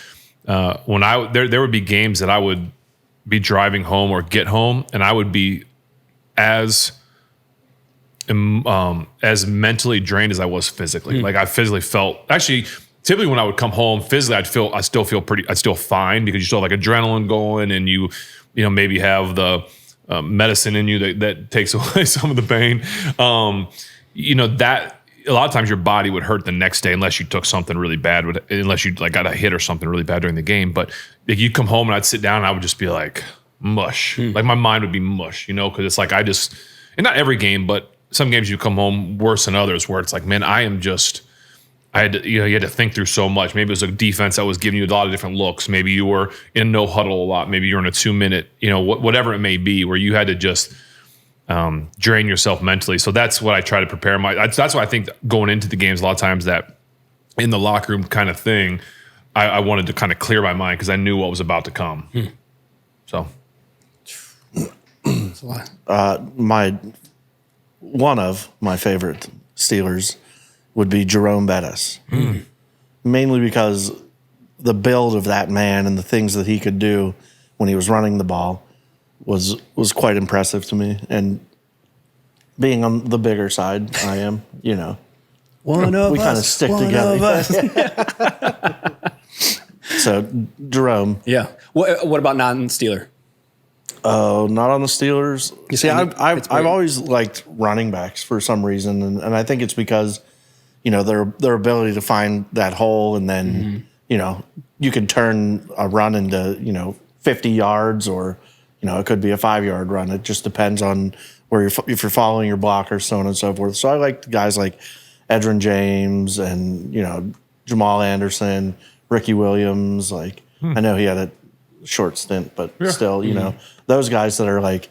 S1: when there would be games that I would be driving home or get home, and I would be as mentally drained as I was physically. Like I physically felt actually. Typically, when I would come home physically, I'd still feel fine because you still have like adrenaline going, and you maybe have the medicine in you that takes away some of the pain. That a lot of times your body would hurt the next day unless you took something really bad, unless you like got a hit or something really bad during the game. But like you come home and I'd sit down and I would just be like mush, like my mind would be mush, because it's like and not every game, but some games you come home worse than others where it's like, man, I had to, you had to think through so much. Maybe it was a defense that was giving you a lot of different looks. Maybe you were in no huddle a lot. Maybe you were in a 2-minute, whatever it may be, where you had to just drain yourself mentally. So that's what I try to prepare that's why I think going into the games a lot of times that in the locker room kind of thing, I wanted to kind of clear my mind because I knew what was about to come. So
S2: that's a lot.
S3: One of my favorite Steelers would be Jerome Bettis. Mainly because the build of that man and the things that he could do when he was running the ball was quite impressive to me. And being on the bigger side, I am,
S2: One of
S3: we kind of
S2: us.
S3: stick
S2: One
S3: together.
S2: of us.
S3: So Jerome.
S2: Yeah. What about non-Steeler?
S3: Oh, not on the Steelers.
S2: You
S3: See,
S2: see,
S3: I've always liked running backs for some reason, and I think it's because their ability to find that hole, and then you can turn a run into 50 yards, or it could be a 5-yard run. It just depends on where if you're following your blocker, so on and so forth. So I like guys like Edgerrin James and Jamal Anderson, Ricky Williams. I know he had a short stint, but still, those guys that are like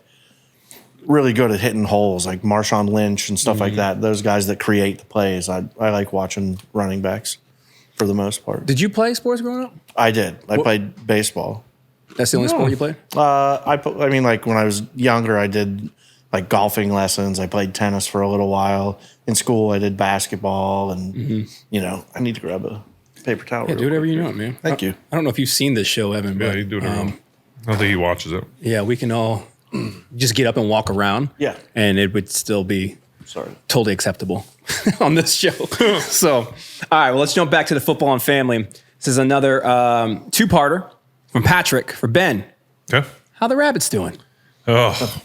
S3: really good at hitting holes, like Marshawn Lynch and stuff like that. Those guys that create the plays. I like watching running backs for the most part.
S2: Did you play sports growing up?
S3: I did. I played baseball.
S2: That's the only sport you played?
S3: I mean, like when I was younger, I did like golfing lessons. I played tennis for a little while. In school, I did basketball, and I need to grab a paper towel.
S2: Yeah, do whatever you want, man.
S3: Thank you.
S2: I don't know if you've seen this show, Evan.
S1: yeah,
S2: but,
S1: you do it. I don't think he watches it.
S2: Yeah, we can all just get up and walk around.
S3: Yeah.
S2: And it would still be
S3: Sorry.
S2: totally acceptable on this show. So, all right, well, let's jump back to the Footballin Family. This is another two-parter from Patrick for Ben.
S1: Okay.
S2: How the Rabbits doing?
S1: Oh,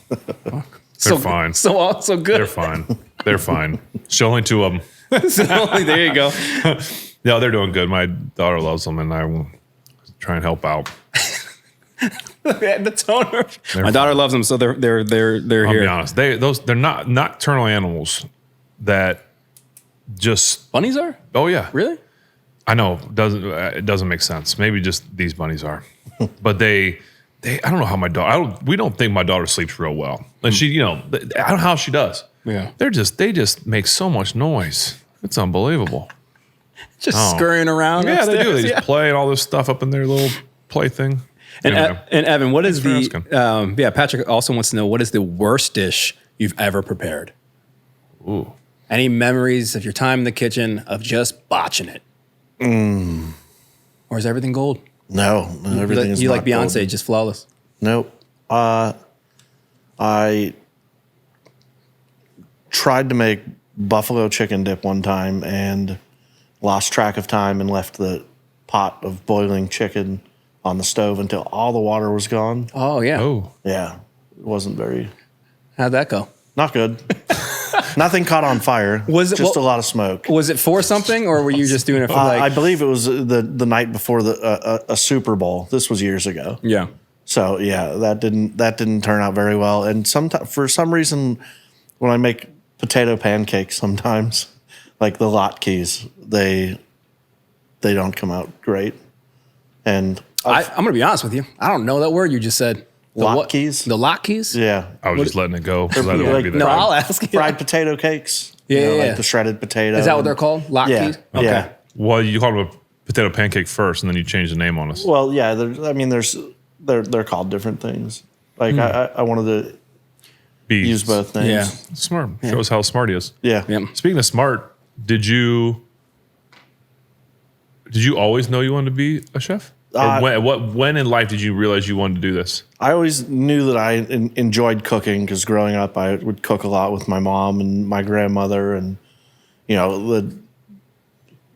S1: they're fine.
S2: So good.
S1: They're fine. They're fine. Still only 2 of them.
S2: There you go.
S1: No, they're doing good. My daughter loves them, and I will try and help out.
S2: The toner. My daughter loves them, so they're
S1: I'll
S2: here.
S1: be honest. They're not nocturnal animals that just.
S2: Bunnies are?
S1: Oh yeah,
S2: Really?
S1: I know. It doesn't make sense. Maybe just these bunnies are, but they. I don't know how my daughter. We don't think my daughter sleeps real well, and she. I don't know how she does.
S2: Yeah.
S1: They just make so much noise. It's unbelievable.
S2: Just scurrying around.
S1: Yeah,
S2: upstairs.
S1: they do. They just play and all this stuff up in their little play thing.
S2: And,
S1: Anyway.
S2: and Evan, what is
S1: Thanks for
S2: Patrick also wants to know, what is the worst dish you've ever prepared?
S1: Ooh.
S2: Any memories of your time in the kitchen of just botching it? Or is everything gold?
S3: No, everything is
S2: You
S3: not
S2: like Beyonce,
S3: golden.
S2: just flawless.
S3: Nope. I tried to make buffalo chicken dip one time and lost track of time and left the pot of boiling chicken on the stove until all the water was gone.
S2: Oh, yeah.
S1: Oh,
S3: Yeah, it wasn't very,
S2: How'd that go?
S3: not good. Nothing caught on fire.
S2: Was it-
S3: just
S2: well-
S3: a lot of smoke?
S2: Was it for something, or were you just doing it for like?
S3: I believe it was the night before a Super Bowl. This was years ago.
S2: Yeah.
S3: So yeah, that didn't turn out very well. And for some reason, when I make potato pancakes, sometimes like the latkes, they don't come out great. And
S2: I'm going to be honest with you. I don't know that word you just said. The what-
S3: Latkes?
S2: The latkes?
S3: yeah,
S1: I was just letting it go. 'cause I didn't
S3: like-
S1: want to be
S2: No,
S1: there.
S2: I'll ask you.
S3: fried potato cakes.
S2: Yeah, yeah,
S3: like
S2: yeah.
S3: the shredded potato.
S2: Is that what they're called? Latkes?
S3: Yeah,
S2: Okay.
S3: yeah.
S1: Well, you called them a potato pancake first, and then you changed the name on us.
S3: Well, yeah. They're called different things. Like I wanted to
S1: Bees.
S3: use both names.
S2: Yeah.
S1: Smart. Shows how smart he is.
S3: Yeah.
S2: Yep.
S1: Speaking of smart, did you always know you wanted to be a chef? Or when in life did you realize you wanted to do this?
S3: I always knew that I enjoyed cooking because growing up, I would cook a lot with my mom and my grandmother, and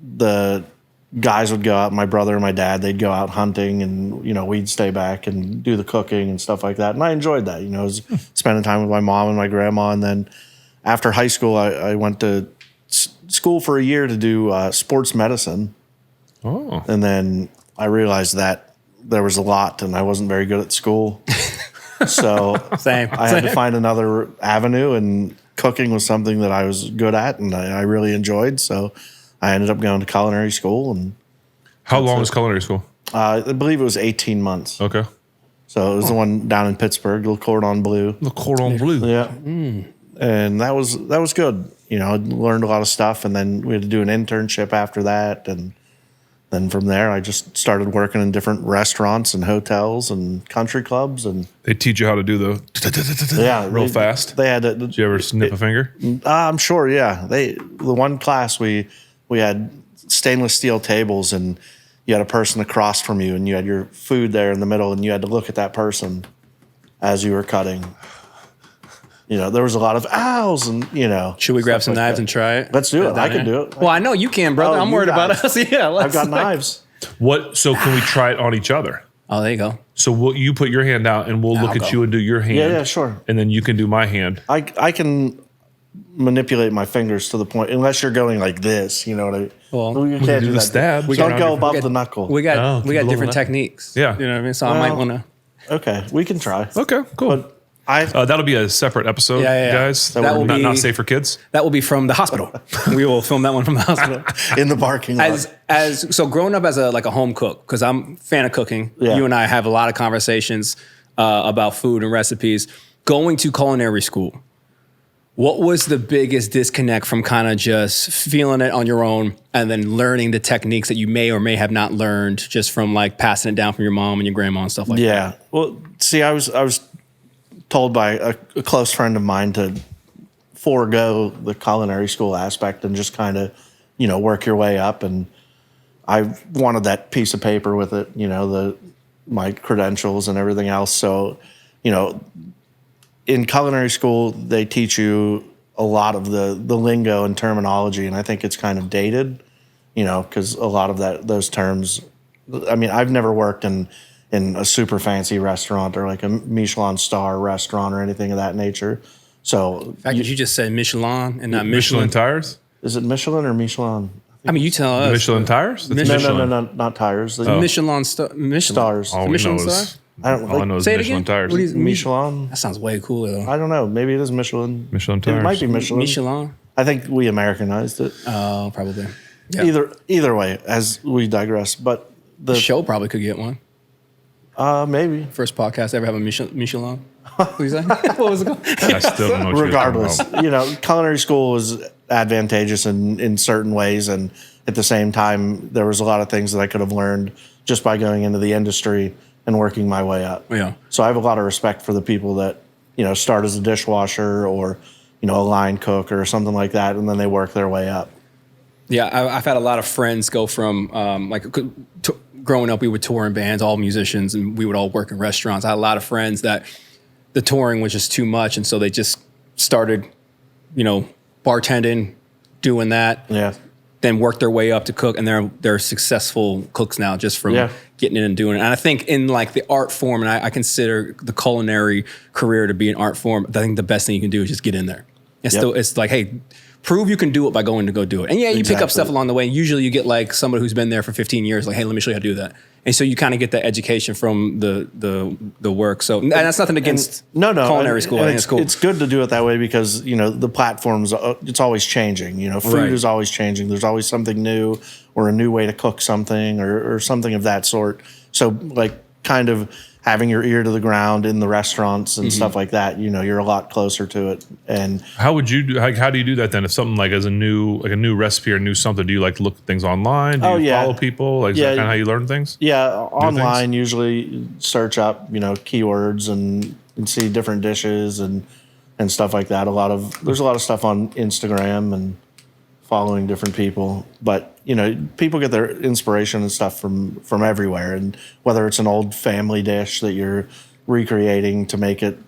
S3: the guys would go out. My brother and my dad, they'd go out hunting, and we'd stay back and do the cooking and stuff like that. And I enjoyed that. It was spending time with my mom and my grandma. And then after high school, I went to school for a year to do sports medicine,
S1: Oh,
S3: and then I realized that there was a lot, and I wasn't very good at school. So
S2: Same.
S3: I had to find another avenue, and cooking was something that I was good at and I really enjoyed. So I ended up going to culinary school, and
S1: how long was culinary school?
S3: I believe it was 18 months.
S1: Okay.
S3: So it was the one down in Pittsburgh, Le Cordon Bleu.
S1: The cordon bleu.
S3: Yeah. And that was good. I learned a lot of stuff, and then we had to do an internship after that. And then from there, I just started working in different restaurants and hotels and country clubs. And
S1: They teach you how to do the real fast.
S3: They had to,
S1: Did you ever snip a finger?
S3: I'm sure, yeah. The one class we had stainless steel tables, and you had a person across from you, and you had your food there in the middle, and you had to look at that person as you were cutting. There was a lot of owls, and
S2: Should we grab some
S3: stuff like
S2: knives
S3: that.
S2: and try it?
S3: Let's do it.
S2: Down
S3: I can
S2: there?
S3: do it.
S2: Well, I know you can, brother.
S3: Oh,
S2: I'm
S3: you
S2: worried about
S3: guys.
S2: us. Yeah,
S3: I've got knives.
S1: What? So can we try it on each other?
S2: Oh, there you go.
S1: So you put your hand out, and we'll look at
S2: go.
S1: you and do your hand.
S3: Yeah, sure.
S1: And then you can do my hand.
S3: I can manipulate my fingers to the point, unless you're going like this. You know what I mean?
S2: Well,
S3: you
S1: can
S3: can't
S1: do
S3: do
S1: the
S3: that.
S1: stab. We
S3: Don't
S1: can-
S3: go above
S2: we got-
S3: the knuckle.
S2: We got
S1: Oh,
S2: we got
S1: keep
S2: different
S1: it on
S2: techniques.
S1: Yeah.
S2: You know what I mean? So I might want to.
S3: Okay, we can try.
S1: Okay, cool.
S3: But I
S1: That'll be a separate episode,
S2: Yeah.
S1: guys.
S2: That will
S1: not,
S2: be-
S1: not safe for kids.
S2: That will be from the hospital. We will film that one from the hospital.
S3: in the parking lot.
S2: So growing up as a home cook, because I'm a fan of cooking.
S3: Yeah.
S2: You and I have a lot of conversations about food and recipes. Going to culinary school, what was the biggest disconnect from kind of just feeling it on your own and then learning the techniques that you may or may have not learned just from like passing it down from your mom and your grandma and stuff like that?
S3: Yeah. Well, see, I was told by a close friend of mine to forego the culinary school aspect and just kind of, work your way up. And I wanted that piece of paper with it, my credentials and everything else. So, in culinary school, they teach you a lot of the lingo and terminology, and I think it's kind of dated, because a lot of those terms. I mean, I've never worked in a super fancy restaurant or like a Michelin star restaurant or anything of that nature. So,
S2: The fact that you just said Michelin and not
S1: Michelin
S2: Michelin.
S1: tires?
S3: is it Michelin or Michelin?
S2: I mean, you tell us.
S1: Michelin tires? That's
S3: No, not tires.
S2: Michelin Michelin
S3: Stars.
S1: All we
S2: Michelin
S1: know
S2: star?
S1: is,
S3: I don't
S1: all I know is
S2: Say it
S1: Michelin
S2: again?
S1: tires.
S2: What do you-
S3: Michelin.
S2: That sounds way cooler though.
S3: I don't know. Maybe it is Michelin.
S1: Michelin tires.
S3: It might be Michelin.
S2: Michelin?
S3: I think we Americanized it.
S2: Oh, probably. Yeah.
S3: Either way, as we digress. But the
S2: Show probably could get one.
S3: maybe.
S2: First podcast ever have a Michelin. What was that? What was it called?
S1: I still don't know what you're
S3: Regardless,
S1: talking about.
S3: culinary school was advantageous in certain ways, and at the same time, there was a lot of things that I could have learned just by going into the industry and working my way up.
S2: Yeah.
S3: So I have a lot of respect for the people that start as a dishwasher or a line cook or something like that, and then they work their way up.
S2: Yeah, I've had a lot of friends go from growing up, we would tour in bands, all musicians, and we would all work in restaurants. I had a lot of friends that the touring was just too much, and so they just started, bartending, doing that.
S3: Yeah.
S2: Then worked their way up to cook, and they're successful cooks now just from getting in and doing it. And I think in like the art form, and I consider the culinary career to be an art form. I think the best thing you can do is just get in there. It's like, hey, prove you can do it by going to go do it. And you pick up stuff along the way. Usually you get like somebody who's been there for 15 years, like, hey, let me show you how to do that. And so you kind of get that education from the work. So, and that's nothing against culinary school. I think it's cool.
S3: It's good to do it that way because, the platforms, it's always changing. Food is always changing. There's always something new or a new way to cook something or something of that sort. So, like, kind of having your ear to the ground in the restaurants and stuff like that, you're a lot closer to it. And
S1: how would you do? How do you do that then? If something like as a new recipe or new something, do you like look at things online? Do you follow people? Like, is that kind of how you learn things?
S3: Yeah, online usually search up keywords and see different dishes and stuff like that. There's a lot of stuff on Instagram and following different people, but people get their inspiration and stuff from everywhere, and whether it's an old family dish that you're recreating to make it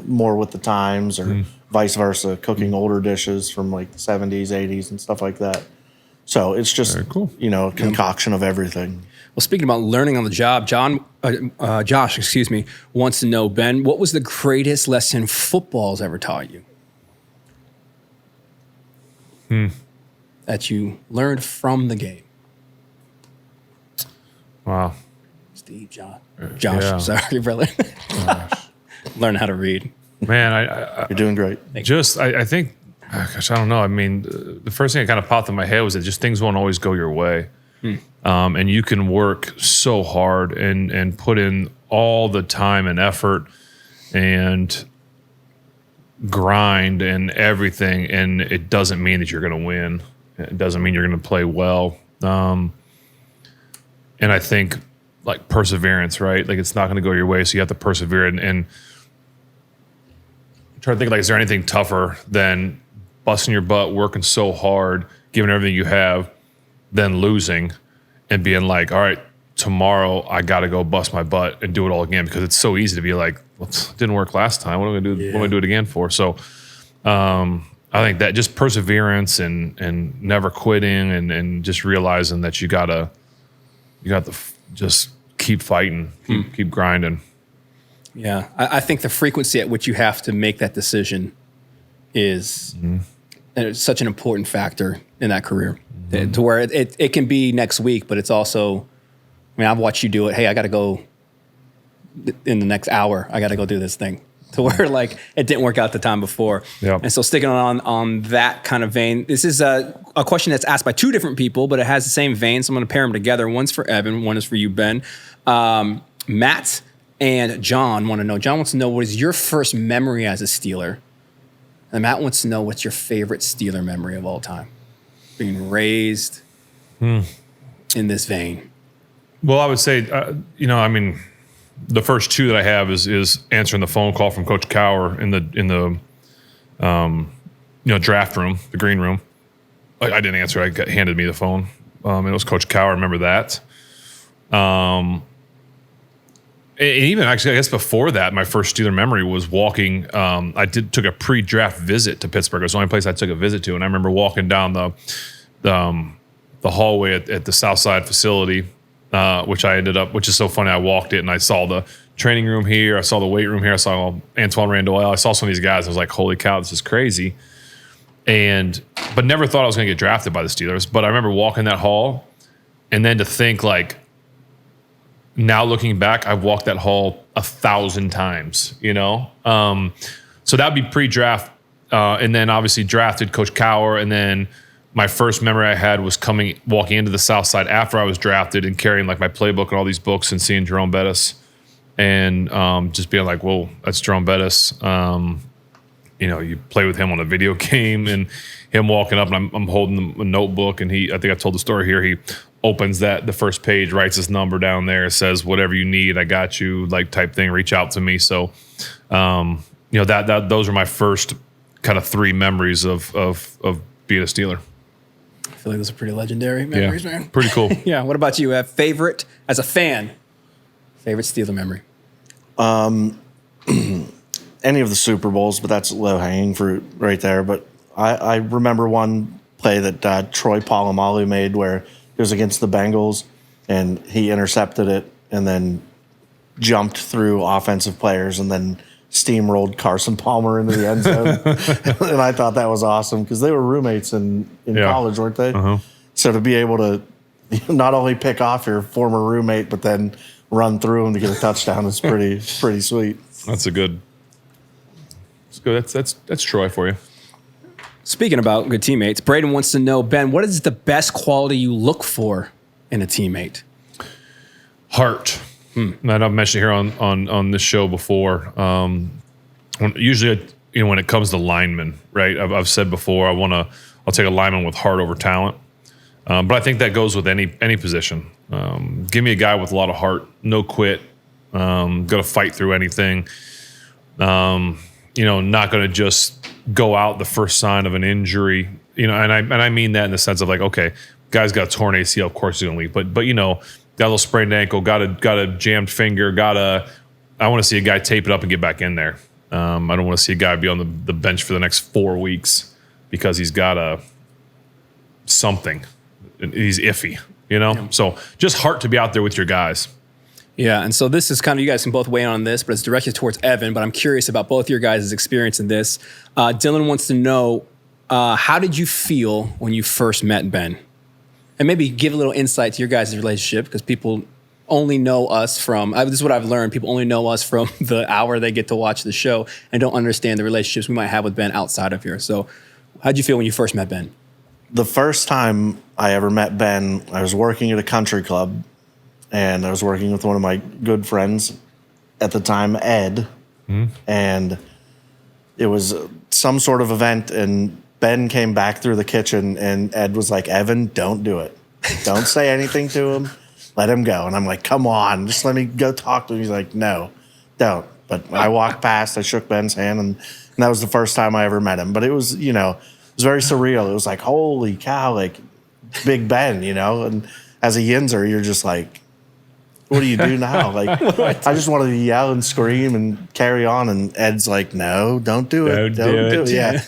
S3: more with the times, or vice versa, cooking older dishes from like the 70s, 80s and stuff like that. So it's just very cool. A concoction of everything.
S2: Well, speaking about learning on the job, Josh, wants to know, Ben, what was the greatest lesson football's ever taught you? That you learned from the game?
S1: Wow.
S2: Steve, Josh, sorry, brother. Learn how to read.
S1: Man,
S3: you're doing great.
S1: I think, gosh, I don't know. I mean, the first thing that kind of popped in my head was that just things won't always go your way. And you can work so hard and put in all the time and effort and grind and everything, and it doesn't mean that you're going to win. It doesn't mean you're going to play well. And I think like perseverance, right? Like it's not going to go your way, so you have to persevere. And try to think, like, is there anything tougher than busting your butt, working so hard, giving everything you have, then losing and being like, all right, tomorrow I got to go bust my butt and do it all again, because it's so easy to be like, well, it didn't work last time. What am I going to do? What am I do it again for? So I think that just perseverance and never quitting and just realizing that you got to just keep fighting, keep grinding.
S2: Yeah. I think the frequency at which you have to make that decision is and it's such an important factor in that career, to where it can be next week, but it's also, I've watched you do it. Hey, I got to go in the next hour. I got to go do this thing, to where like it didn't work out the time before. Yep. And so sticking on that kind of vein, this is a question that's asked by two different people, but it has the same vein. So I'm going to pair them together. One's for Evan, one is for you, Ben. Matt and John want to know. John wants to know, what is your first memory as a Steeler? And Matt wants to know, what's your favorite Steeler memory of all time? Being raised in this vein.
S1: Well, I would say, the first two that I have is answering the phone call from Coach Cower in the draft room, the green room. I didn't answer. Got handed me the phone. It was Coach Cower. I remember that. And even actually, I guess before that, my first Steeler memory was walking. I took a pre-draft visit to Pittsburgh. It was the only place I took a visit to, and I remember walking down the hallway at the Southside facility, which is so funny. I walked it and I saw the training room here. I saw the weight room here. I saw Antoine Randall. I saw some of these guys. I was like, holy cow, this is crazy. But never thought I was going to get drafted by the Steelers. But I remember walking that hall, and then to think, like, now looking back, I've walked that hall 1,000 times, So that'd be pre-draft. And then obviously drafted Coach Cower. And then my first memory I had was walking into the South Side after I was drafted and carrying like my playbook and all these books and seeing Jerome Bettis and just being like, whoa, that's Jerome Bettis. You play with him on a video game, and him walking up, and I'm holding a notebook, and I think I told the story here. He opens the first page, writes his number down there, says, whatever you need, I got you, like type thing, reach out to me. So, those are my first kind of three memories of being a Steeler.
S2: feel like those are pretty legendary memories, man.
S1: Pretty cool.
S2: Yeah. What about you? Favorite, as a fan, favorite Steeler memory?
S3: Any of the Super Bowls, but that's low-hanging fruit right there. But I remember one play that Troy Polamalu made where it was against the Bengals, and he intercepted it and then jumped through offensive players and then steamrolled Carson Palmer into the end zone. And I thought that was awesome because they were roommates in college, weren't they?
S1: Uh-huh.
S3: So to be able to not only pick off your former roommate, but then run through him to get a touchdown is pretty sweet.
S1: That's good. That's Troy for you.
S2: Speaking about good teammates, Braden wants to know, Ben, what is the best quality you look for in a teammate?
S1: Heart. And I've mentioned here on this show before. Usually, when it comes to linemen, right? I've said before, I'll take a lineman with heart over talent. But I think that goes with any position. Give me a guy with a lot of heart, no quit, going to fight through anything. Not going to just go out the first sign of an injury. And I mean that in the sense of like, okay, guy's got a torn ACL, of course he's going to leave. But got a little sprained ankle, got a jammed finger, I want to see a guy tape it up and get back in there. I don't want to see a guy be on the bench for the next 4 weeks because he's got something. He's iffy,
S2: Yeah.
S1: So just heart to be out there with your guys.
S2: Yeah, and so this is kind of, you guys can both weigh in on this, but it's directed towards Evan, but I'm curious about both your guys' experience in this. Dylan wants to know, how did you feel when you first met Ben? And maybe give a little insight to your guys' relationship, because people only know us from, this is what I've learned, people only know us from the hour they get to watch the show and don't understand the relationships we might have with Ben outside of here. So how'd you feel when you first met Ben?
S3: The first time I ever met Ben, I was working at a country club, and I was working with one of my good friends at the time, Ed, and it was some sort of event, and Ben came back through the kitchen, and Ed was like, Evan, don't do it. Don't say anything to him. Let him go. And I'm like, come on, just let me go talk to him. He's like, no, don't. But I walked past, I shook Ben's hand, and that was the first time I ever met him. But it was, it was very surreal. It was like, holy cow, like Big Ben, and as a Yinzer, you're just like, what do you do now? Like, I just wanted to yell and scream and carry on. And Ed's like, no, don't do it. Don't do it. Yeah.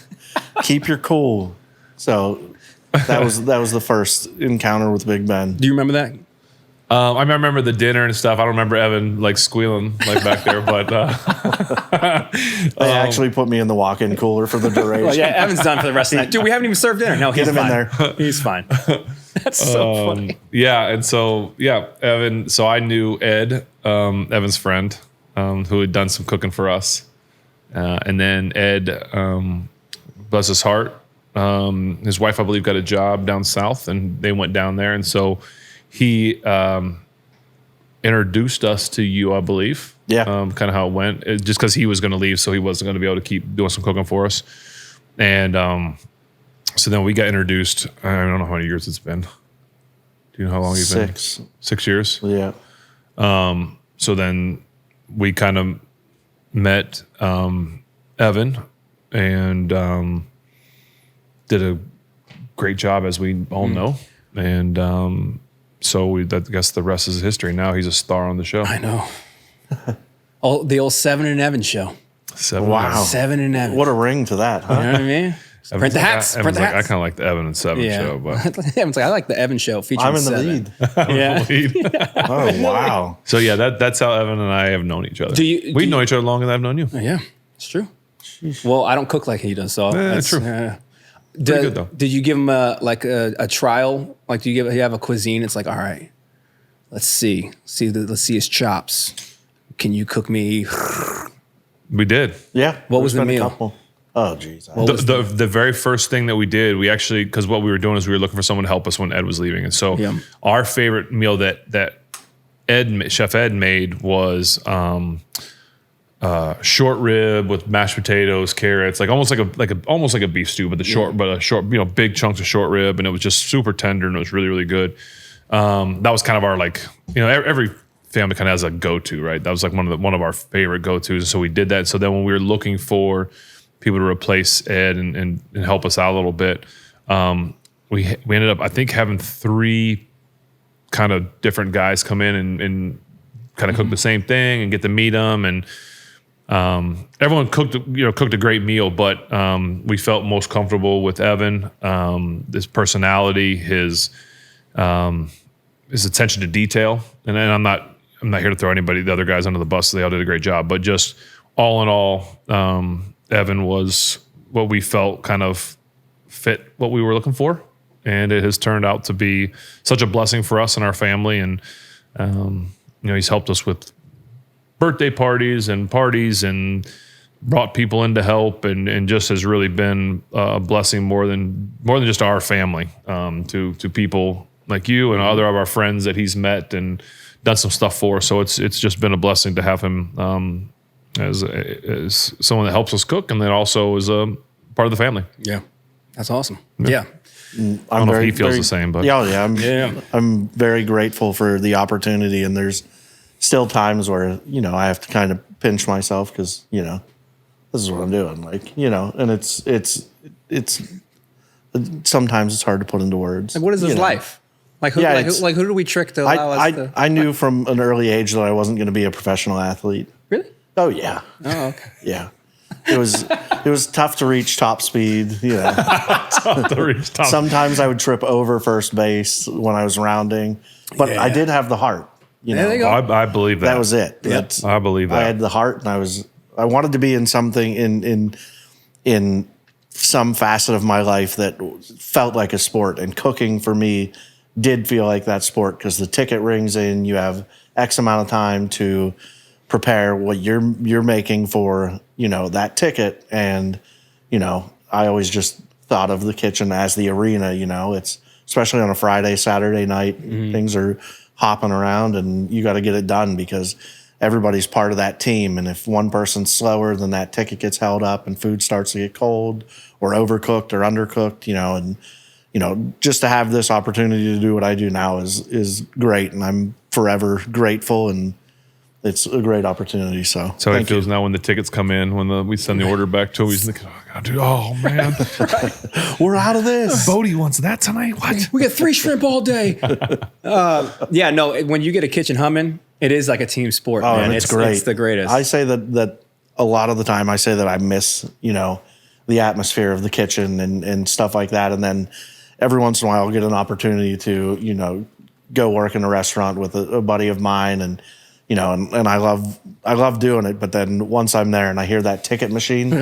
S3: Keep your cool. So that was the first encounter with Big Ben.
S2: Do you remember that?
S1: I remember the dinner and stuff. I don't remember Evan like squealing like back there, but
S3: they actually put me in the walk-in cooler for the duration.
S2: Well, yeah, Evan's done for the rest of the night. Dude, we haven't even served dinner. No, he's
S3: Get him
S2: fine.
S3: in there.
S2: He's fine. That's so funny.
S1: Yeah, and so Evan. So I knew Ed, Evan's friend, who had done some cooking for us, and then Ed, bless his heart, his wife, I believe, got a job down south, and they went down there, and so he introduced us to you, I believe.
S3: Yeah.
S1: Kind of how it went, just because he was going to leave, so he wasn't going to be able to keep doing some cooking for us, and so then we got introduced. I don't know how many years it's been. Do you know how long you've been? 6 years?
S3: Yeah.
S1: So then we kind of met Evan and did a great job, as we all know. And so I guess the rest is history. Now he's a star on the show.
S2: I know. The old 7 and Evan show.
S1: 7.
S3: Wow.
S2: 7 and Evan.
S3: What a ring to that, huh?
S2: You know what I mean? Print the hats.
S1: Evan's like, I kind of like the Evan and 7 show, but
S2: Evan's like, I like the Evan show featuring
S3: I'm in the
S2: 7.
S3: lead.
S2: Yeah.
S3: Oh, wow.
S1: so yeah, that's how Evan and I have known each other. We've known each other longer than I've known you.
S2: Yeah, it's true. Well, I don't cook like he does, so that's
S1: true. Good, though.
S2: Did you give him a trial? Like, you have a cuisine? It's like, all right, let's see his chops. Can you cook me?
S1: We did.
S3: Yeah.
S2: What was the
S3: There's been a
S2: meal?
S3: couple. Oh, geez.
S1: The very first thing that we did, we actually, because what we were doing is we were looking for someone to help us when Ed was leaving. And so our favorite meal that Chef Ed made was short rib with mashed potatoes, carrots, like almost like a beef stew, but a short, big chunks of short rib, and it was just super tender and it was really, really good. That was kind of our every family kind of has a go-to, right? That was like one of our favorite go-tos. So we did that. So then when we were looking for people to replace Ed and help us out a little bit, we ended up, I think, having 3 kind of different guys come in and kind of cook the same thing and get to meet them. And everyone cooked a great meal, but we felt most comfortable with Evan, his personality, his attention to detail. And I'm not here to throw the other guys under the bus. They all did a great job, but just all in all, Evan was what we felt kind of fit what we were looking for. And it has turned out to be such a blessing for us and our family. And, he's helped us with birthday parties and brought people in to help and just has really been a blessing more than just our family, to people like you and other of our friends that he's met and done some stuff for. So it's just been a blessing to have him, as someone that helps us cook and then also is a part of the family.
S2: Yeah. That's awesome. Yeah.
S1: I don't know if he feels the same, but
S3: I'm very grateful for the opportunity, and there's still times where I have to kind of pinch myself because this is what I'm doing, and it's sometimes it's hard to put into words.
S2: Like, what is his life? Like who do we trick to allow us to?
S3: I knew from an early age that I wasn't going to be a professional athlete.
S2: Really?
S3: Oh yeah.
S2: Oh okay.
S3: Yeah. It was tough to reach top speed.
S1: Tough to reach top.
S3: Sometimes I would trip over first base when I was rounding, but I did have the heart.
S2: There you go.
S1: I believe that.
S3: That was it.
S2: Yep.
S1: I believe that.
S3: I had the heart, and I wanted to be in something in some facet of my life that felt like a sport, and cooking for me did feel like that sport because the ticket rings in. You have X amount of time to prepare what you're making for that ticket, and I always just thought of the kitchen as the arena. It's especially on a Friday, Saturday night, things are hopping around, and you got to get it done because everybody's part of that team. And if one person's slower, then that ticket gets held up, and food starts to get cold or overcooked or undercooked. And just to have this opportunity to do what I do now is great, and I'm forever grateful, and it's a great opportunity. So
S1: how he feels now when the tickets come in, when we send the order back to him. He's thinking, oh man,
S3: we're out of this.
S1: Bodie wants that tonight. What?
S2: We get 3 shrimp all day. When you get a kitchen humming, it is like a team sport.
S3: Oh,
S2: man.
S3: it's great.
S2: It's the greatest.
S3: I say that a lot of the time I say that I miss, the atmosphere of the kitchen and stuff like that. And then every once in a while I'll get an opportunity to, go work in a restaurant with a buddy of mine, and and I love doing it. But then once I'm there and I hear that ticket machine,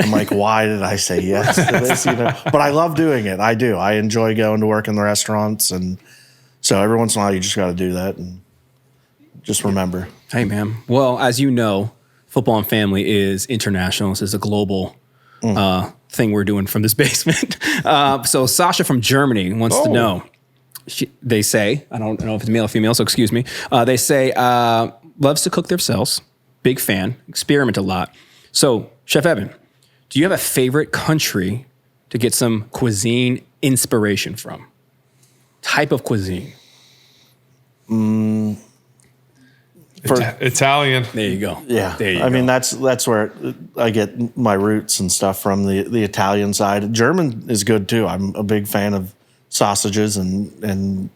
S3: I'm like, why did I say yes to this? But I love doing it. I do. I enjoy going to work in the restaurants. And so every once in a while you just got to do that and just remember.
S2: Hey, man. Well, as you know, Footballin Family is international. This is a global thing we're doing from this basement. So Sasha from Germany wants to know. They say, I don't know if it's male or female, so excuse me. They say, loves to cook themselves, big fan, experiment a lot. So, Chef Evan, do you have a favorite country to get some cuisine inspiration from? Type of cuisine?
S1: Italian.
S2: There you go.
S3: Yeah.
S2: There you
S3: I
S2: go.
S3: mean, that's where I get my roots and stuff from, the Italian side. German is good too. I'm a big fan of sausages and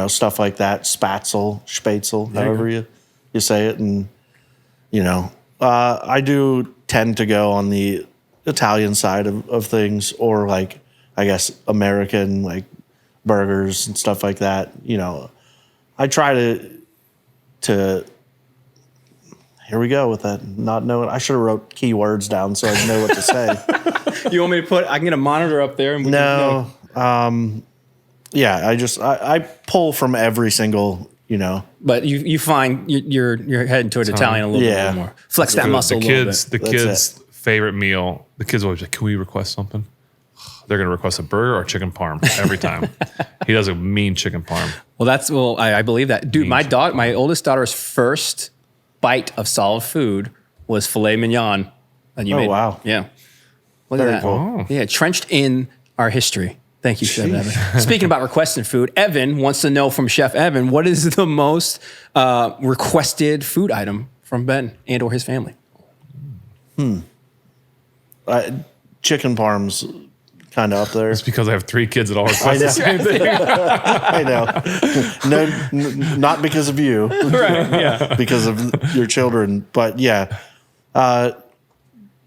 S3: stuff like that. Spätzle, however you say it. And I do tend to go on the Italian side of things, or like I guess American, like burgers and stuff like that. I try to here we go with that not knowing. I should have wrote keywords down so I know what to say.
S2: You want me to I can get a monitor up there and we can
S3: yeah, I pull from every single,
S2: But you find you're heading toward Italian a little bit more. Flex that muscle a little bit.
S1: The kids' favorite meal, the kids always like, can we request something? They're going to request a burger or chicken parm every time. He does a mean chicken parm.
S2: Well, I believe that. Dude, my oldest daughter's first bite of solid food was filet mignon. And you made.
S3: Wow.
S2: Yeah. Look
S3: Very
S2: at that.
S3: cool.
S2: Yeah, trenched in our history. Thank you, Chef Evan. Speaking about requesting food, Evan wants to know from Chef Evan, what is the most requested food item from Ben and or his family?
S3: Chicken parms kind of up there.
S1: It's because I have 3 kids that all request the same thing.
S3: I know. No, not because of you.
S2: Right. Yeah.
S3: Because of your children. But yeah,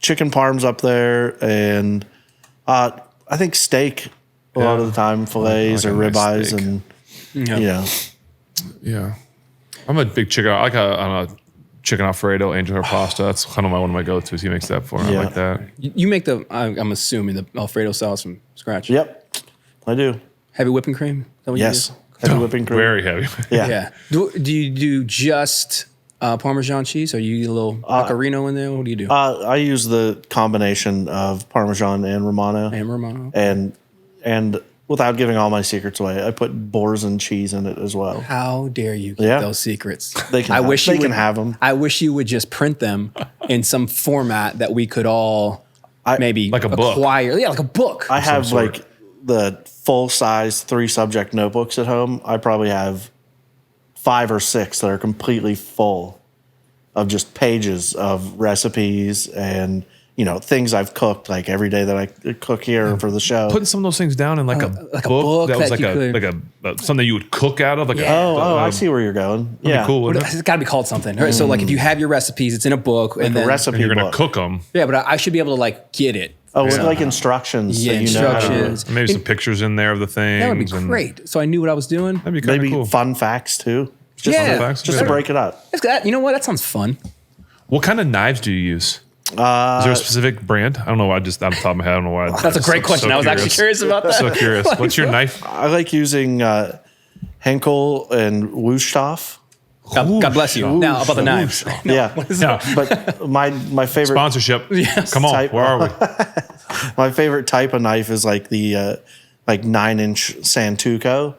S3: chicken parm's up there, and I think steak a lot of the time, fillets
S1: like
S3: or
S1: a nice
S3: ribeyes,
S1: steak.
S3: and
S1: Yeah. I'm a big chicken. I like a chicken Alfredo, angel hair pasta. That's kind of one of my go-tos. He makes that for me.
S3: Yeah.
S1: I like that.
S2: You make I'm assuming the Alfredo sauce from scratch.
S3: Yep, I do.
S2: Heavy whipping cream? Is that what you
S3: Yes,
S2: do?
S3: heavy whipping cream.
S1: Very heavy.
S3: Yeah.
S2: Yeah. Do you do just Parmesan cheese, or you use a little pecorino in there? What do you do?
S3: I use the combination of Parmesan and Romano,
S2: Ham Romano.
S3: and without giving all my secrets away, I put Boursin cheese in it as well.
S2: How dare you keep
S3: Yeah.
S2: those secrets?
S3: They can.
S2: They
S3: can have them.
S2: I wish you would just print them in some format that we could all maybe
S1: Like a book.
S2: acquire. Yeah, like a book.
S3: I have
S1: sort.
S3: like the full size 3 subject notebooks at home. I probably have 5 or 6 that are completely full of just pages of recipes and things I've cooked like every day that I cook here for the show.
S1: Putting some of those things down in like a
S2: book
S1: that was
S2: that
S1: like
S2: you could-
S1: something you would cook out of. Like
S3: I see where you're going. Yeah,
S1: cool. Wouldn't it?
S2: It's got to be called something. Right? So, like, if you have your recipes, it's in a book, and
S3: a
S2: then
S3: recipe
S1: And you're gonna
S3: book.
S1: cook them.
S2: yeah, but I should be able to like get it.
S3: Oh, with like instructions.
S2: Yeah,
S3: so you know how to-
S2: instructions.
S1: Maybe some pictures in there of the things.
S2: That would be
S1: and
S2: great. So I knew what I was doing.
S1: That'd be kind of
S3: Maybe
S1: cool.
S3: fun facts too. Just,
S2: Yeah.
S1: facts?
S3: just to break it up.
S2: You know what? That sounds fun.
S1: What kind of knives do you use? Is there a specific brand? I don't know. I just out of the top of my head, I don't know why.
S2: That's a great question. I was actually curious about that.
S1: So curious. What's your knife?
S3: I like using Henkel and Wusthof.
S2: God bless you. Now about the knives.
S3: Yeah,
S1: Yeah.
S3: but my favorite
S1: Sponsorship.
S2: Yes.
S1: Come on.
S3: Type-
S1: Where are we?
S3: my favorite type of knife is like the 9-inch Santuco,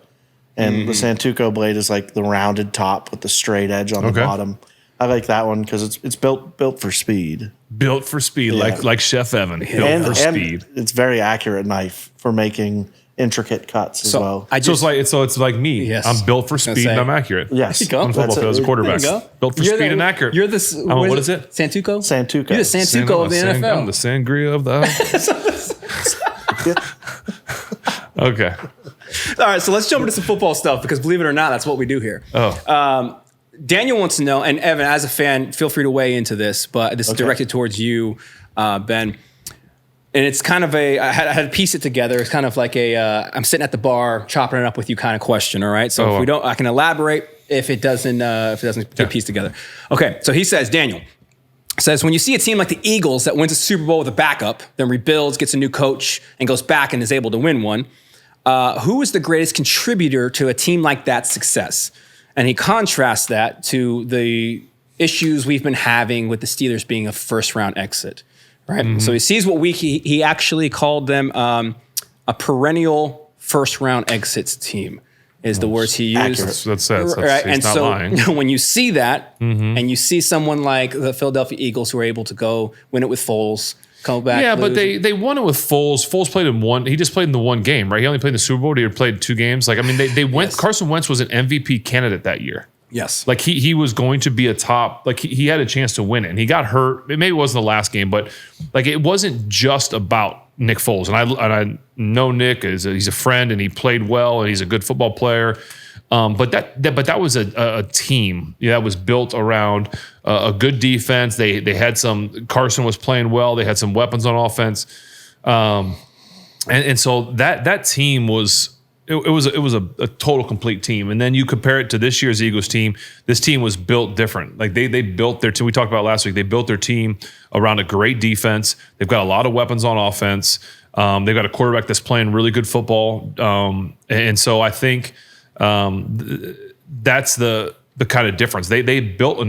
S3: and the Santuco blade is like the rounded top with the straight edge on the
S1: Okay.
S3: bottom. I like that one because it's built for speed.
S1: Built for speed, like Chef Evan. Built for speed.
S3: It's very accurate knife for making intricate cuts as
S2: So
S3: well.
S1: It's like me.
S2: Yes.
S1: I'm built for speed
S2: say.
S1: and I'm accurate.
S3: Yes,
S2: There you go.
S1: On football
S3: That's
S1: field as a
S3: it.
S1: quarterback.
S2: There you go.
S1: Built for
S2: You're
S1: speed
S2: the-
S1: and accurate.
S2: You're the
S1: what is it?
S2: Santuco?
S3: Santuco.
S2: You're the Santuco of the
S1: I'm
S2: NFL.
S1: the sangria of the house. Okay.
S2: All right, so let's jump into some football stuff because believe it or not, that's what we do here.
S1: Oh.
S2: Daniel wants to know, and Evan, as a fan, feel free to weigh into this, but this is directed towards you, Ben. And it's kind of I had to piece it together. It's kind of like I'm sitting at the bar chopping it up with you kind of question. All right. So if we don't, I can elaborate if it doesn't get pieced together. Okay. So he says, Daniel says, when you see a team like the Eagles that wins a Super Bowl with a backup, then rebuilds, gets a new coach, and goes back and is able to win one, who is the greatest contributor to a team like that success? And he contrasts that to the issues we've been having with the Steelers being a first round exit. Right. So he sees what he actually called them a perennial first round exits team is the words he used.
S1: That's right.
S2: And
S1: not
S2: so
S1: lying.
S2: when you see that and you see someone like the Philadelphia Eagles who are able to go win it with Foles, come back.
S1: Yeah, but
S2: lose.
S1: they won it with Foles. Foles played in one. He just played in the one game, right? He only played in the Super Bowl. He played 2 games. Like, I mean, they went.
S2: Yes.
S1: Carson Wentz was an MVP candidate that year.
S2: Yes.
S1: Like he was going to be a top, like he had a chance to win it. And he got hurt. Maybe it wasn't the last game, but like it wasn't just about Nick Foles. And I know Nick he's a friend and he played well and he's a good football player. But that was a team that was built around a good defense. They had Carson was playing well. They had some weapons on offense. And so that team was it was a total complete team. And then you compare it to this year's Eagles team. This team was built different. Like they built their team. We talked about last week. They built their team around a great defense. They've got a lot of weapons on offense. They've got a quarterback that's playing really good football. And so I think that's the kind of difference. They built a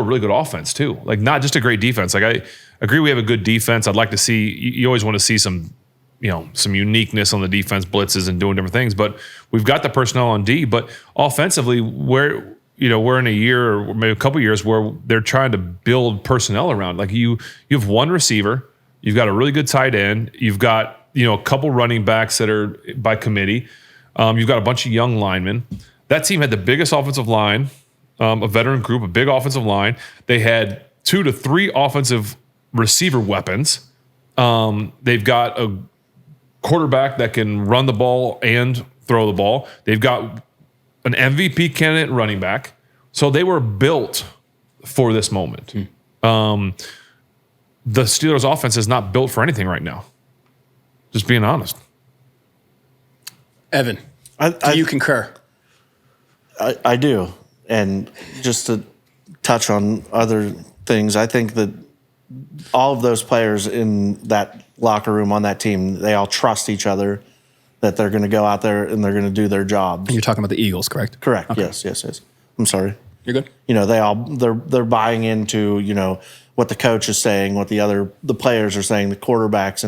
S1: really good offense too. Like not just a great defense. Like I agree we have a good defense. I'd like to see. You always want to see some uniqueness on the defense, blitzes and doing different things. But we've got the personnel on D. But offensively, we're in a year or maybe a couple years where they're trying to build personnel around. Like you have one receiver, you've got a really good tight end, you've got a couple running backs that are by committee, you've got a bunch of young linemen. That team had the biggest offensive line, a veteran group, a big offensive line. They had 2 to 3 offensive receiver weapons. They've got a quarterback that can run the ball and throw the ball. They've got an MVP candidate running back. So they were built for this moment. The Steelers offense is not built for anything right now. Just being honest.
S2: Evan, do you concur?
S3: I do. And just to touch on other things, I think that all of those players in that locker room on that team, they all trust each other, that they're going to go out there and they're going to do their jobs.
S2: You're talking about the Eagles, correct?
S3: Correct.
S2: Okay.
S3: Yes. I'm sorry.
S2: You're good.
S3: They're buying into, what the coach is saying, what the players are saying, the quarterbacks,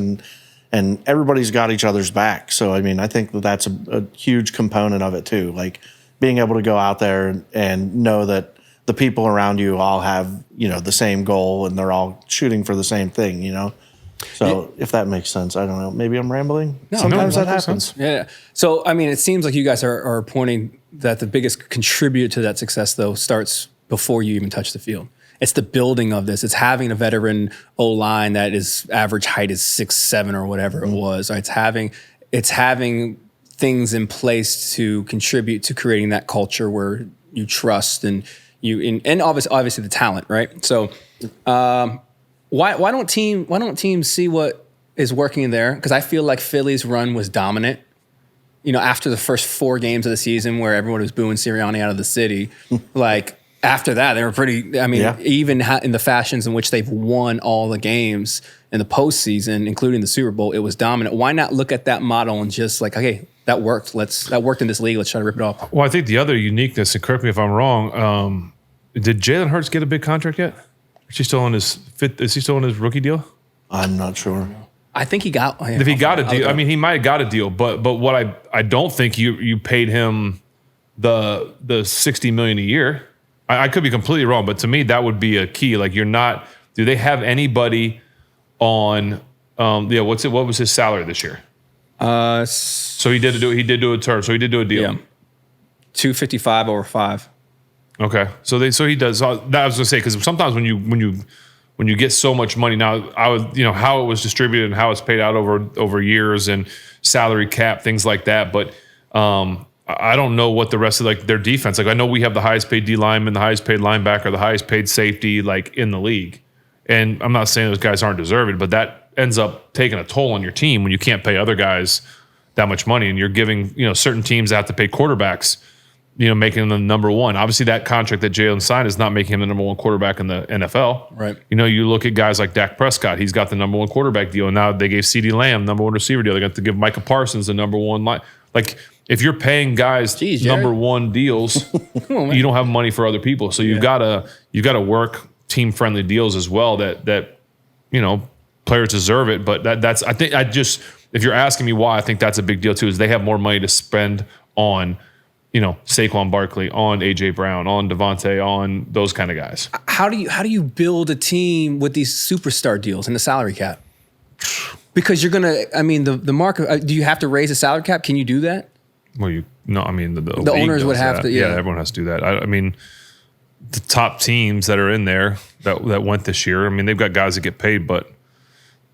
S3: and everybody's got each other's back. So, I mean, I think that's a huge component of it too. Like being able to go out there and know that the people around you all have, the same goal and they're all shooting for the same thing, So if that makes sense, I don't know. Maybe I'm rambling. Sometimes that happens.
S2: Yeah. So, I mean, it seems like you guys are pointing that the biggest contributor to that success, though, starts before you even touch the field. It's the building of this. It's having a veteran O-line that is average height is 6'7" or whatever it was. It's having things in place to contribute to creating that culture where you trust and obviously the talent, right? So, why don't teams see what is working in there? Because I feel like Philly's run was dominant. After the first 4 games of the season where everyone was booing Sirianni out of the city, like after that they were pretty. I mean, even in the fashions in which they've won all the games in the postseason, including the Super Bowl, it was dominant. Why not look at that model and just like, okay, that worked. That worked in this league. Let's try to rip it off.
S1: Well, I think the other uniqueness, and correct me if I'm wrong, did Jalen Hurts get a big contract yet? Is he still on his rookie deal? I'm
S3: not sure.
S2: I think he got.
S1: If he got a deal, I mean, he might have got a deal, but what I don't think you paid him the $60 million a year. I could be completely wrong, but to me that would be a key. Like you're not. Do they have anybody on? What was his salary this year? So he did do a term. So he did do a deal.
S2: Yeah. $255 over 5.
S1: Okay, so he does. That I was gonna say because sometimes when you get so much money now, how it was distributed and how it's paid out over years and salary cap things like that. But I don't know what the rest of their defense. Like I know we have the highest paid D lineman, the highest paid linebacker, the highest paid safety like in the league. And I'm not saying those guys aren't deserving, but that ends up taking a toll on your team when you can't pay other guys that much money and you're giving certain teams that have to pay quarterbacks. Making him the number one. Obviously, that contract that Jalen signed is not making him the number one quarterback in the NFL.
S2: Right.
S1: You look at guys like Dak Prescott. He's got the number one quarterback deal. And now they gave CeeDee Lamb number one receiver deal. They got to give Micah Parsons the number one line. Like, if you're paying guys number one deals, you don't have money for other people. So you've got to work team friendly deals as well. That players deserve it. But if you're asking me why, I think that's a big deal too. Is they have more money to spend on. Saquon Barkley, on AJ Brown, on Devontae, on those kind of guys.
S2: How do you build a team with these superstar deals and the salary cap? Because you're gonna. I mean, the market. Do you have to raise the salary cap? Can you do that?
S1: Well, the
S2: owners would have to.
S1: Yeah, everyone has to do that. I mean, the top teams that are in there that went this year. I mean, they've got guys that get paid, but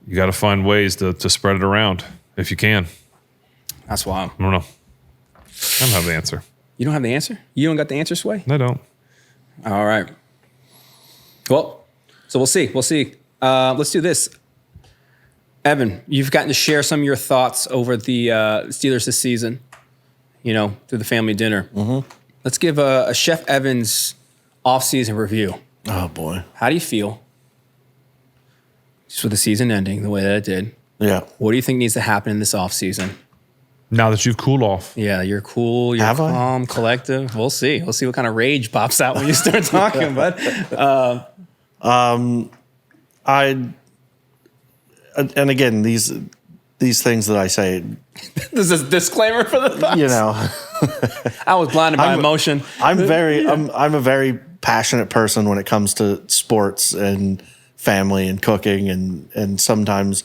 S1: you got to find ways to spread it around if you can.
S2: That's wild.
S1: I don't know. I don't have the answer.
S2: You don't have the answer? You don't got the answer, Sway?
S1: I don't.
S2: All right. Well, so we'll see. Let's do this. Evan, you've gotten to share some of your thoughts over the Steelers this season, through the family dinner. Mm-hmm. Let's give a Chef Evans off-season review.
S3: Oh, boy.
S2: How do you feel just with the season ending the way that it did?
S3: Yeah.
S2: What do you think needs to happen in this off-season?
S1: Now that you've cooled off.
S2: Yeah, you're cool, you're calm, collective. We'll see. We'll see what kind of rage pops out when you start talking, bud.
S3: And again, these things that I say.
S2: This is a disclaimer for the thoughts. I was blinded by emotion.
S3: I'm a very passionate person when it comes to sports and family and cooking, and sometimes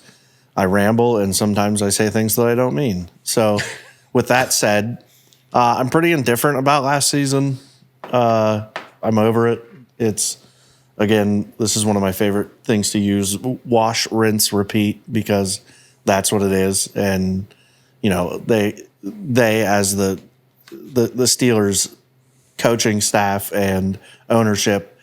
S3: I ramble and sometimes I say things that I don't mean. So with that said, I'm pretty indifferent about last season. I'm over it. Again, this is one of my favorite things to use, wash, rinse, repeat, because that's what it is. And, they as the Steelers coaching staff and ownership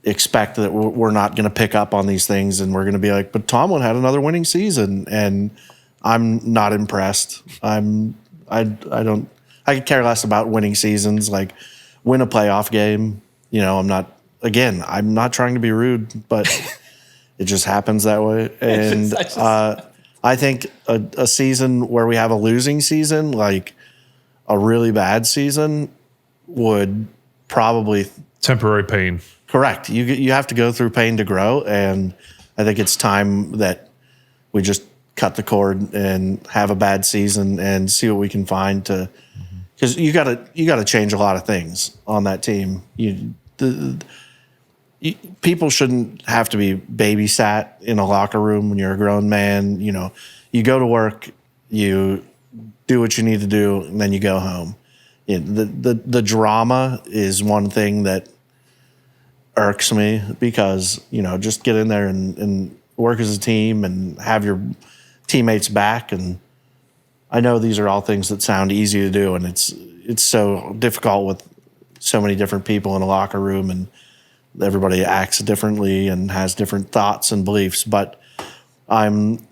S3: expect that we're not going to pick up on these things, and we're going to be like, but Tomlin had another winning season, and I'm not impressed. I could care less about winning seasons, like win a playoff game. I'm not trying to be rude, but it just happens that way. And I think a season where we have a losing season, like a really bad season, would probably
S1: temporary pain.
S3: Correct. You have to go through pain to grow, and I think it's time that we just cut the cord and have a bad season and see what we can find to, because you got to change a lot of things on that team. People shouldn't have to be babysat in a locker room when you're a grown man. You go to work, you do what you need to do, and then you go home. The drama is one thing that irks me, because just get in there and work as a team and have your teammates back. And I know these are all things that sound easy to do, and it's so difficult with so many different people in a locker room, and everybody acts differently and has different thoughts and beliefs. But I'm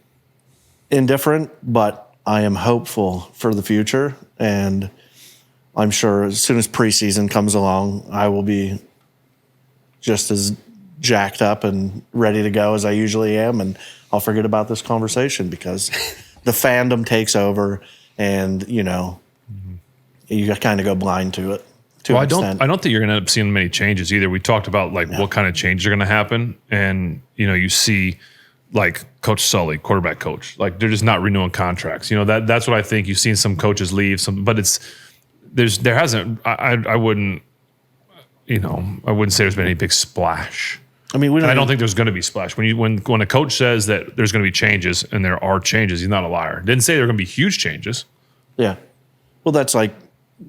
S3: indifferent, but I am hopeful for the future, and I'm sure as soon as preseason comes along, I will be just as jacked up and ready to go as I usually am, and I'll forget about this conversation because the fandom takes over, and you kind of go blind to it.
S1: Well, I don't think you're going to end up seeing many changes either. We talked about what kind of changes are going to happen, and you see like Coach Sully, quarterback coach, like they're just not renewing contracts. That's what I think. You've seen some coaches leave, but there hasn't. I wouldn't say there's been any big splash. I mean, I don't think there's going to be splash. When a coach says that there's going to be changes, and there are changes, he's not a liar. Didn't say there are going to be huge changes.
S3: Yeah. Well, that's like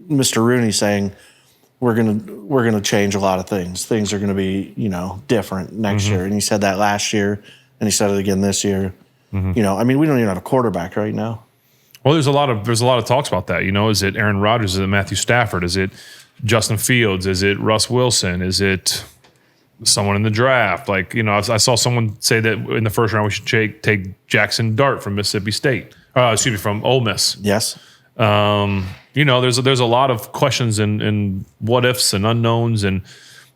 S3: Mr. Rooney saying we're gonna change a lot of things. Things are going to be different next year, and he said that last year, and he said it again this year. I mean, we don't even have a quarterback right now.
S1: Well, there's a lot of talks about that. Is it Aaron Rodgers? Is it Matthew Stafford? Is it Justin Fields? Is it Russ Wilson? Is it someone in the draft? I saw someone say that in the first round we should take Jackson Dart from Mississippi State. From Ole Miss.
S3: Yes.
S1: There's a lot of questions and what ifs and unknowns, and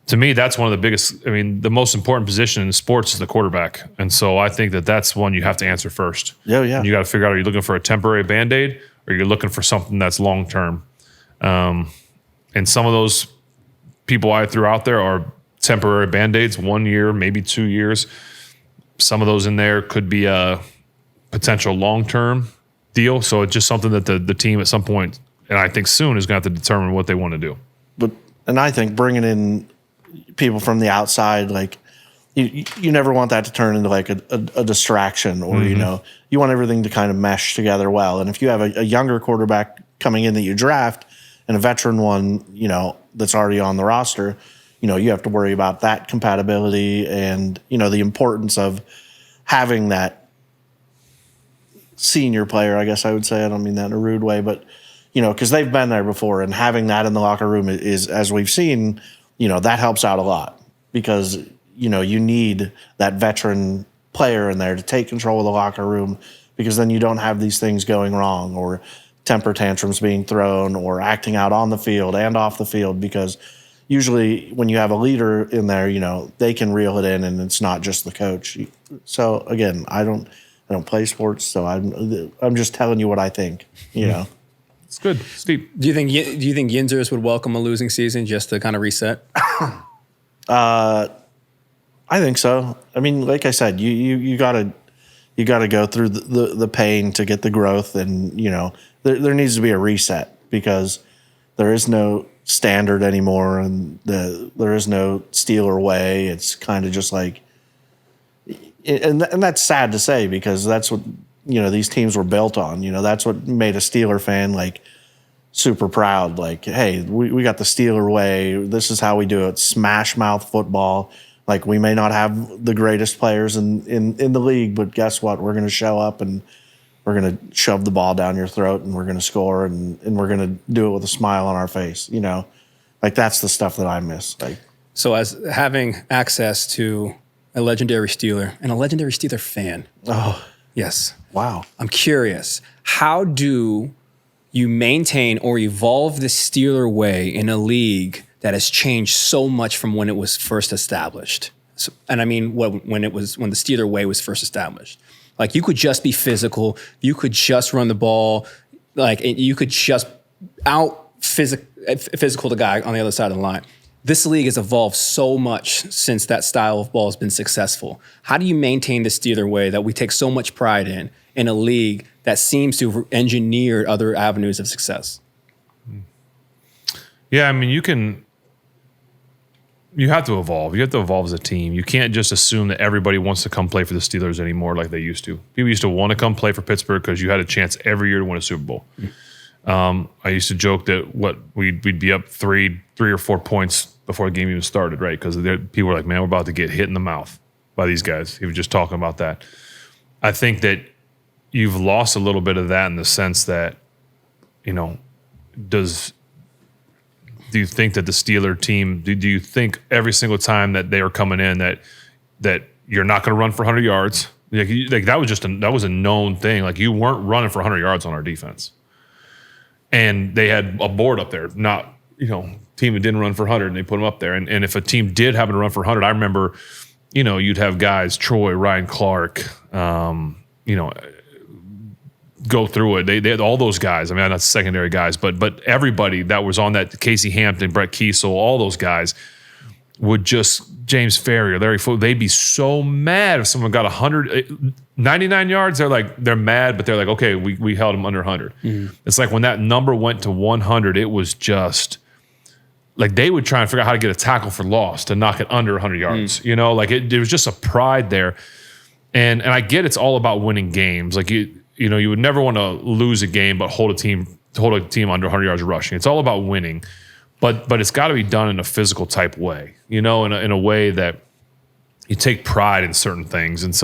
S1: to me, that's one of the biggest. I mean, the most important position in sports is the quarterback, and so I think that's one you have to answer first.
S3: Yeah.
S1: And you got to figure out: are you looking for a temporary Band-Aid, or are you looking for something that's long term? And some of those people I threw out there are temporary Band-Aids, 1 year, maybe 2 years. Some of those in there could be a potential long-term deal. So it's just something that the team at some point, and I think soon, is going to have to determine what they want to do.
S3: And I think bringing in people from the outside, like you never want that to turn into like a distraction, or you want everything to kind of mesh together well. And if you have a younger quarterback coming in that you draft, and a veteran one, that's already on the roster, you have to worry about that compatibility and, the importance of having that senior player, I guess I would say. I don't mean that in a rude way, but, because they've been there before, and having that in the locker room is, as we've seen, that helps out a lot, because, you need that veteran player in there to take control of the locker room, because then you don't have these things going wrong, or temper tantrums being thrown, or acting out on the field and off the field, because usually when you have a leader in there, they can reel it in, and it's not just the coach. So again, I don't play sports, so I'm just telling you what I think,
S1: It's good. Steve,
S2: Do you think Yinzers would welcome a losing season just to kind of reset?
S3: I think so. I mean, like I said, you gotta go through the pain to get the growth, and there needs to be a reset, because there is no standard anymore, and there is no Steeler way. It's kind of just like, and that's sad to say, because that's what these teams were built on. That's what made a Steeler fan like super proud. Like, hey, we got the Steeler way. This is how we do it. Smash mouth football. Like, we may not have the greatest players in the league, but guess what? We're going to show up and we're going to shove the ball down your throat and we're going to score and we're going to do it with a smile on our face, you know? Like, that's the stuff that I miss. Like,
S2: So as having access to a legendary Steeler and a legendary Steeler fan.
S3: oh,
S2: Yes.
S3: wow.
S2: I'm curious, how do you maintain or evolve the Steeler way in a league that has changed so much from when it was first established? So, and I mean, when the Steeler way was first established, like, you could just be physical, you could just run the ball, like, you could just physical the guy on the other side of the line. This league has evolved so much since that style of ball has been successful. How do you maintain the Steeler way that we take so much pride in a league that seems to have engineered other avenues of success?
S1: Yeah, I mean, you have to evolve. You have to evolve as a team. You can't just assume that everybody wants to come play for the Steelers anymore like they used to. People used to want to come play for Pittsburgh because you had a chance every year to win a Super Bowl. I used to joke that we'd be up three or 4 points before the game even started, right? Because people were like, man, we're about to get hit in the mouth by these guys. He was just talking about that. I think that you've lost a little bit of that in the sense that, you know, do you think that the Steeler team, do you think every single time that they are coming in that you're not going to run for 100 yards? Like that was a known thing. Like, you weren't running for 100 yards on our defense. And they had a board up there, not, you know, team that didn't run for 100, and they put them up there. And if a team did happen to run for 100, I remember, you know, you'd have guys, Troy, Ryan Clark, you know, go through it. They had all those guys. I mean, not secondary guys, but everybody that was on that, Casey Hampton, Brett Kiesel, all those guys would just, James Ferrier, Larry Foote, they'd be so mad if someone got 99 yards. They're mad, but they're like, okay, we held them under 100. Mm-hmm. It's like when that number went to 100, it was just like they would try and figure out how to get a tackle for loss to knock it under 100 yards. You know, like there was just a pride there. And I get it's all about winning games. Like, you know, you would never want to lose a game, but hold a team under 100 yards rushing. It's all about winning. But it's got to be done in a physical type way, you know, in a way that you take pride in certain things. And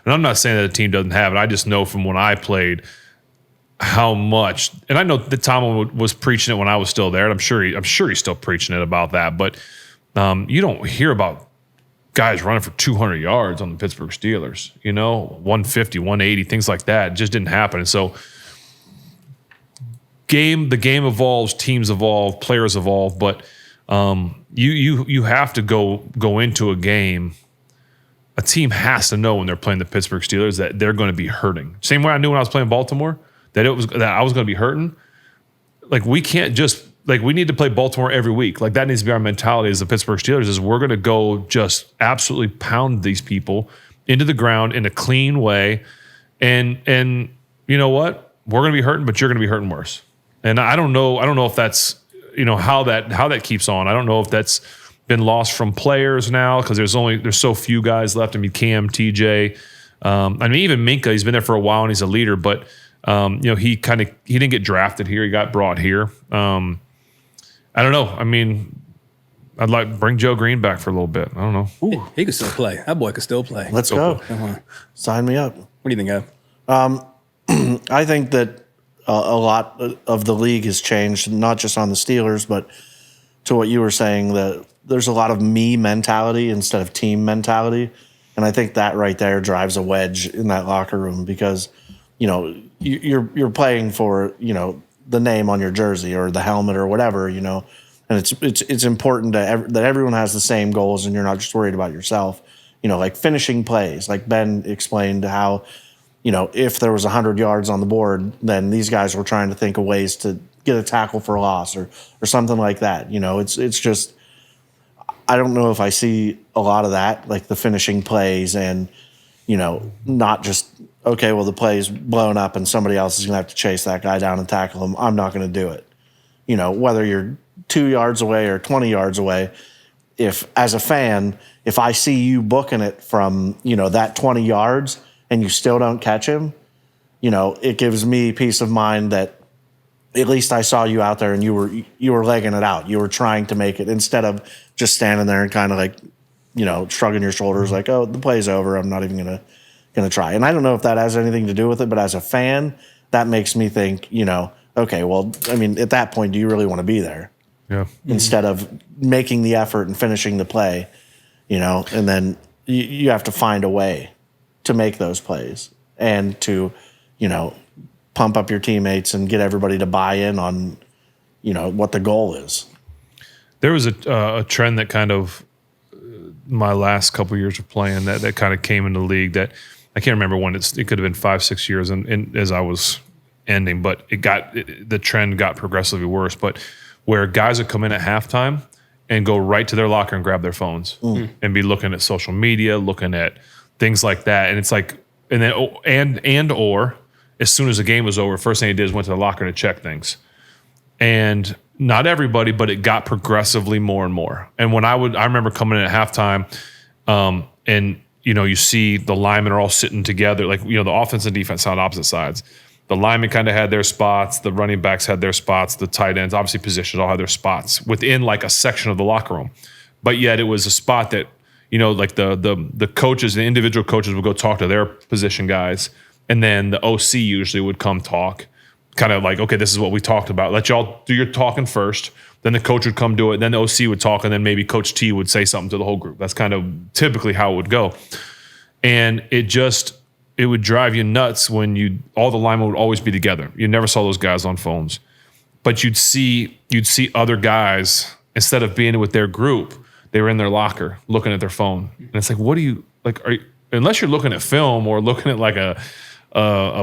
S1: I'm not saying that the team doesn't have it. I just know from when I played how much, and I know that Tom was preaching it when I was still there, and I'm sure he's still preaching it about that. But you don't hear about guys running for 200 yards on the Pittsburgh Steelers, you know, 150, 180, things like that. It just didn't happen. And so the game evolves, teams evolve, players evolve, but you have to go into a game. A team has to know when they're playing the Pittsburgh Steelers that they're going to be hurting. Same way I knew when I was playing Baltimore that I was going to be hurting. Like, we can't just, like, we need to play Baltimore every week. Like, that needs to be our mentality as the Pittsburgh Steelers, is we're going to go just absolutely pound these people into the ground in a clean way. And you know what? We're going to be hurting, but you're going to be hurting worse. And I don't know if that's, you know, how that keeps on. I don't know if that's been lost from players now because there's so few guys left. I mean, Cam, TJ, I mean, even Minka, he's been there for a while and he's a leader, but you know, he didn't get drafted here. He got brought here. I don't know. I mean, I'd like bring Joe Green back for a little bit. I don't know.
S2: Ooh, he could still play. That boy could still play.
S3: Let's go. Sign me up.
S2: What do you think, Ev?
S3: I think that a lot of the league has changed, not just on the Steelers, but to what you were saying, that there's a lot of me mentality instead of team mentality. And I think that right there drives a wedge in that locker room because, you know, you're playing for, you know, the name on your jersey or the helmet or whatever, you know, and it's important that everyone has the same goals and you're not just worried about yourself, you know, like finishing plays, like Ben explained how, you know, if there was 100 yards on the board, then these guys were trying to think of ways to get a tackle for a loss or something like that. You know, it's just, I don't know if I see a lot of that, like the finishing plays and, you know, not just, okay, well, the play's blown up and somebody else is going to have to chase that guy down and tackle him. I'm not going to do it. You know, whether you're 2 yards away or 20 yards away, if as a fan, if I see you booking it from, you know, that 20 yards and you still don't catch him, you know, it gives me peace of mind that at least I saw you out there and you were legging it out. You were trying to make it instead of just standing there and kind of like, you know, shrugging your shoulders like, oh, the play's over. I'm not even going to going to try. And I don't know if that has anything to do with it, but as a fan, that makes me think, okay, well, I mean, at that point, do you really want to be there?
S1: Yeah.
S3: Instead of making the effort and finishing the play, and then you have to find a way to make those plays and to, pump up your teammates and get everybody to buy in on, what the goal is.
S1: There was a trend that kind of my last couple of years of playing that kind of came into the league that I can't remember when it could have been 5-6 years and as I was ending, but the trend got progressively worse. But where guys would come in at halftime and go right to their locker and grab their phones and be looking at social media, looking at things like that. And it's like, and then, or as soon as the game was over, first thing he did is went to the locker to check things. And not everybody, but it got progressively more and more. And when I remember coming in at halftime, and you see the linemen are all sitting together, like the offense and defense on opposite sides. The linemen kind of had their spots, the running backs had their spots, the tight ends, obviously positions all had their spots within like a section of the locker room. But yet it was a spot that, like the coaches, the individual coaches would go talk to their position guys, and then the OC usually would come talk. Kind of like, okay, this is what we talked about. Let y'all do your talking first. Then the coach would come do it. Then the OC would talk, and then maybe Coach T would say something to the whole group. That's kind of typically how it would go. And it would drive you nuts when all the linemen would always be together. You never saw those guys on phones. But you'd see other guys, instead of being with their group, they were in their locker looking at their phone. And it's like, what do you, like, unless you're looking at film or looking at like a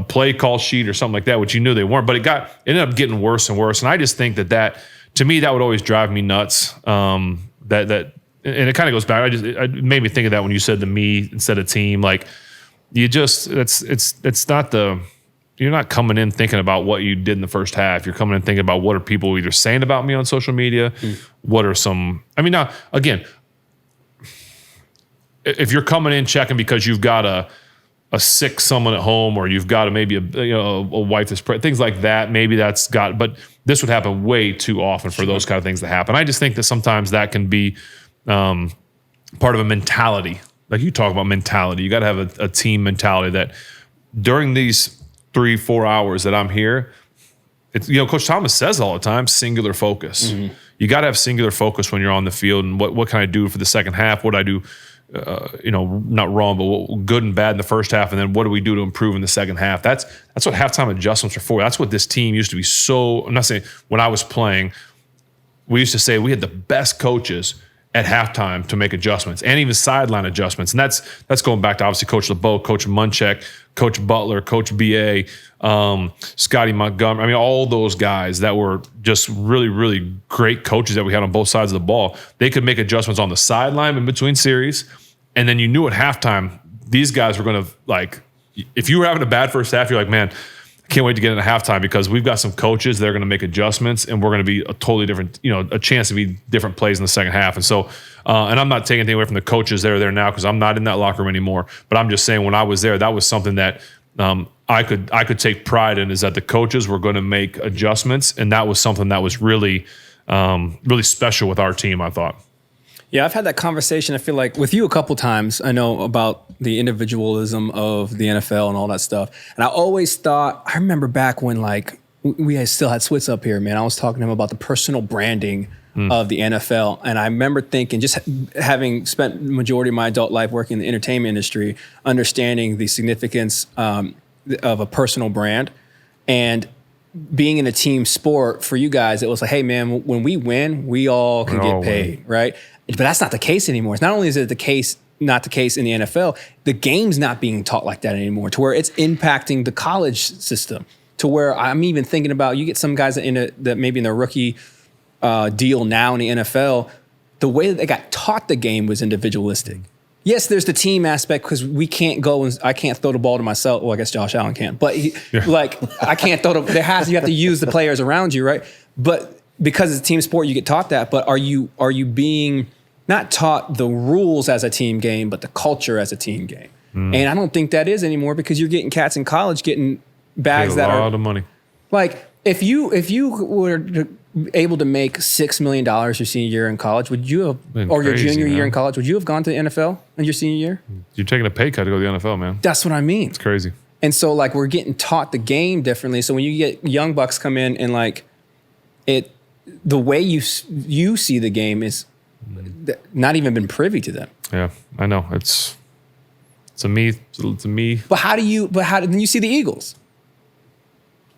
S1: play call sheet or something like that, which you knew they weren't, but it ended up getting worse and worse. And I just think that to me, that would always drive me nuts. And it kind of goes back. It made me think of that when you said the me instead of team. Like you're not coming in thinking about what you did in the first half. You're coming in thinking about what are people either saying about me on social media? What are now again, if you're coming in checking because you've got a sick someone at home, or you've got maybe a wife that's pregnant, things like that. Maybe but this would happen way too often for those kind of things to happen. I just think that sometimes that can be part of a mentality. Like you talk about mentality, you got to have a team mentality that during these 3-4 hours that I'm here, it's, Coach Thomas says all the time, singular focus. Mm-hmm. You got to have singular focus when you're on the field. And what can I do for the second half? What do I do? Not wrong, but good and bad in the first half, and then what do we do to improve in the second half? That's what halftime adjustments are for. That's what this team used to be so. I'm not saying when I was playing, we used to say we had the best coaches at halftime to make adjustments and even sideline adjustments, and that's going back to obviously Coach LeBeau, Coach Munchak, Coach Butler, Coach BA, Scotty Montgomery. I mean, all those guys that were just really, really great coaches that we had on both sides of the ball. They could make adjustments on the sideline in between series, and then you knew at halftime these guys were going to, like, if you were having a bad first half, you're like, man, I can't wait to get into halftime because we've got some coaches that are going to make adjustments, and we're going to be a totally different, a chance to be different plays in the second half. And so, and I'm not taking anything away from the coaches that are there now because I'm not in that locker room anymore. But I'm just saying when I was there, that was something that I could take pride in, is that the coaches were going to make adjustments, and that was something that was really, really special with our team, I thought.
S2: Yeah, I've had that conversation, I feel like, with you a couple times. I know about the individualism of the NFL and all that stuff. And I always thought, I remember back when, like, we still had Switz up here, man. I was talking to him about the personal branding of the NFL. And I remember thinking, just having spent the majority of my adult life working in the entertainment industry, understanding the significance of a personal brand, and being in a team sport for you guys, it was like, hey, man, when we win, we all can get paid, right? But that's not the case anymore. It's not only is it not the case in the NFL, the game's not being taught like that anymore, to where it's impacting the college system, to where I'm even thinking about, you get some guys that maybe in their rookie deal now in the NFL, the way that they got taught the game was individualistic. Yes, there's the team aspect because we can't go and I can't throw the ball to myself. Well, I guess Josh Allen can, but I can't throw you have to use the players around you, right? But because it's a team sport, you get taught that. But are you being not taught the rules as a team game, but the culture as a team game? And I don't think that is anymore, because you're getting cats in college getting bags that are
S1: a lot of money.
S2: Like if you were to able to make $6 million your senior year in college, would you have, or your
S1: crazy,
S2: junior year
S1: man.
S2: in college, would you have gone to the NFL in your senior year?
S1: You're taking a pay cut to go to the NFL, man.
S2: That's what I mean.
S1: It's crazy.
S2: And so like we're getting taught the game differently. So when you get young bucks come in and like the way you see the game is not even been privy to them.
S1: Yeah, I know. It's a me.
S2: But how then you see the Eagles?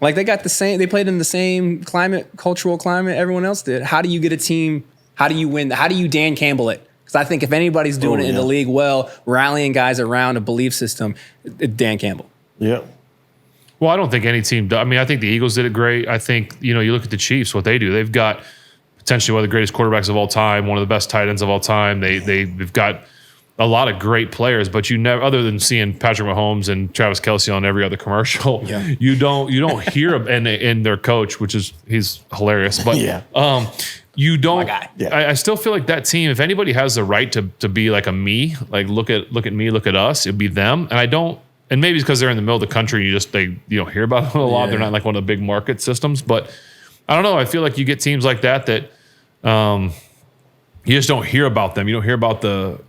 S2: Like they played in the same cultural climate everyone else did. How do you get a team? How do you win? How do you Dan Campbell it? Because I think if anybody's doing it in the league well, rallying guys around a belief system, it's Dan Campbell.
S3: Yeah.
S1: Well, I don't think any team does. I mean, I think the Eagles did it great. I think, you look at the Chiefs, what they do. They've got potentially one of the greatest quarterbacks of all time, one of the best tight ends of all time. They've got a lot of great players, but you never, other than seeing Patrick Mahomes and Travis Kelce on every other commercial, you don't hear and their coach, he's hilarious, but you don't. I still feel like that team, if anybody has the right to be like a me, like look at me, look at us, it'd be them. And I don't. And maybe it's because they're in the middle of the country and you don't hear about them a lot. Yeah. They're not like one of the big market systems. But I don't know. I feel like you get teams like that you just don't hear about them. You don't hear about the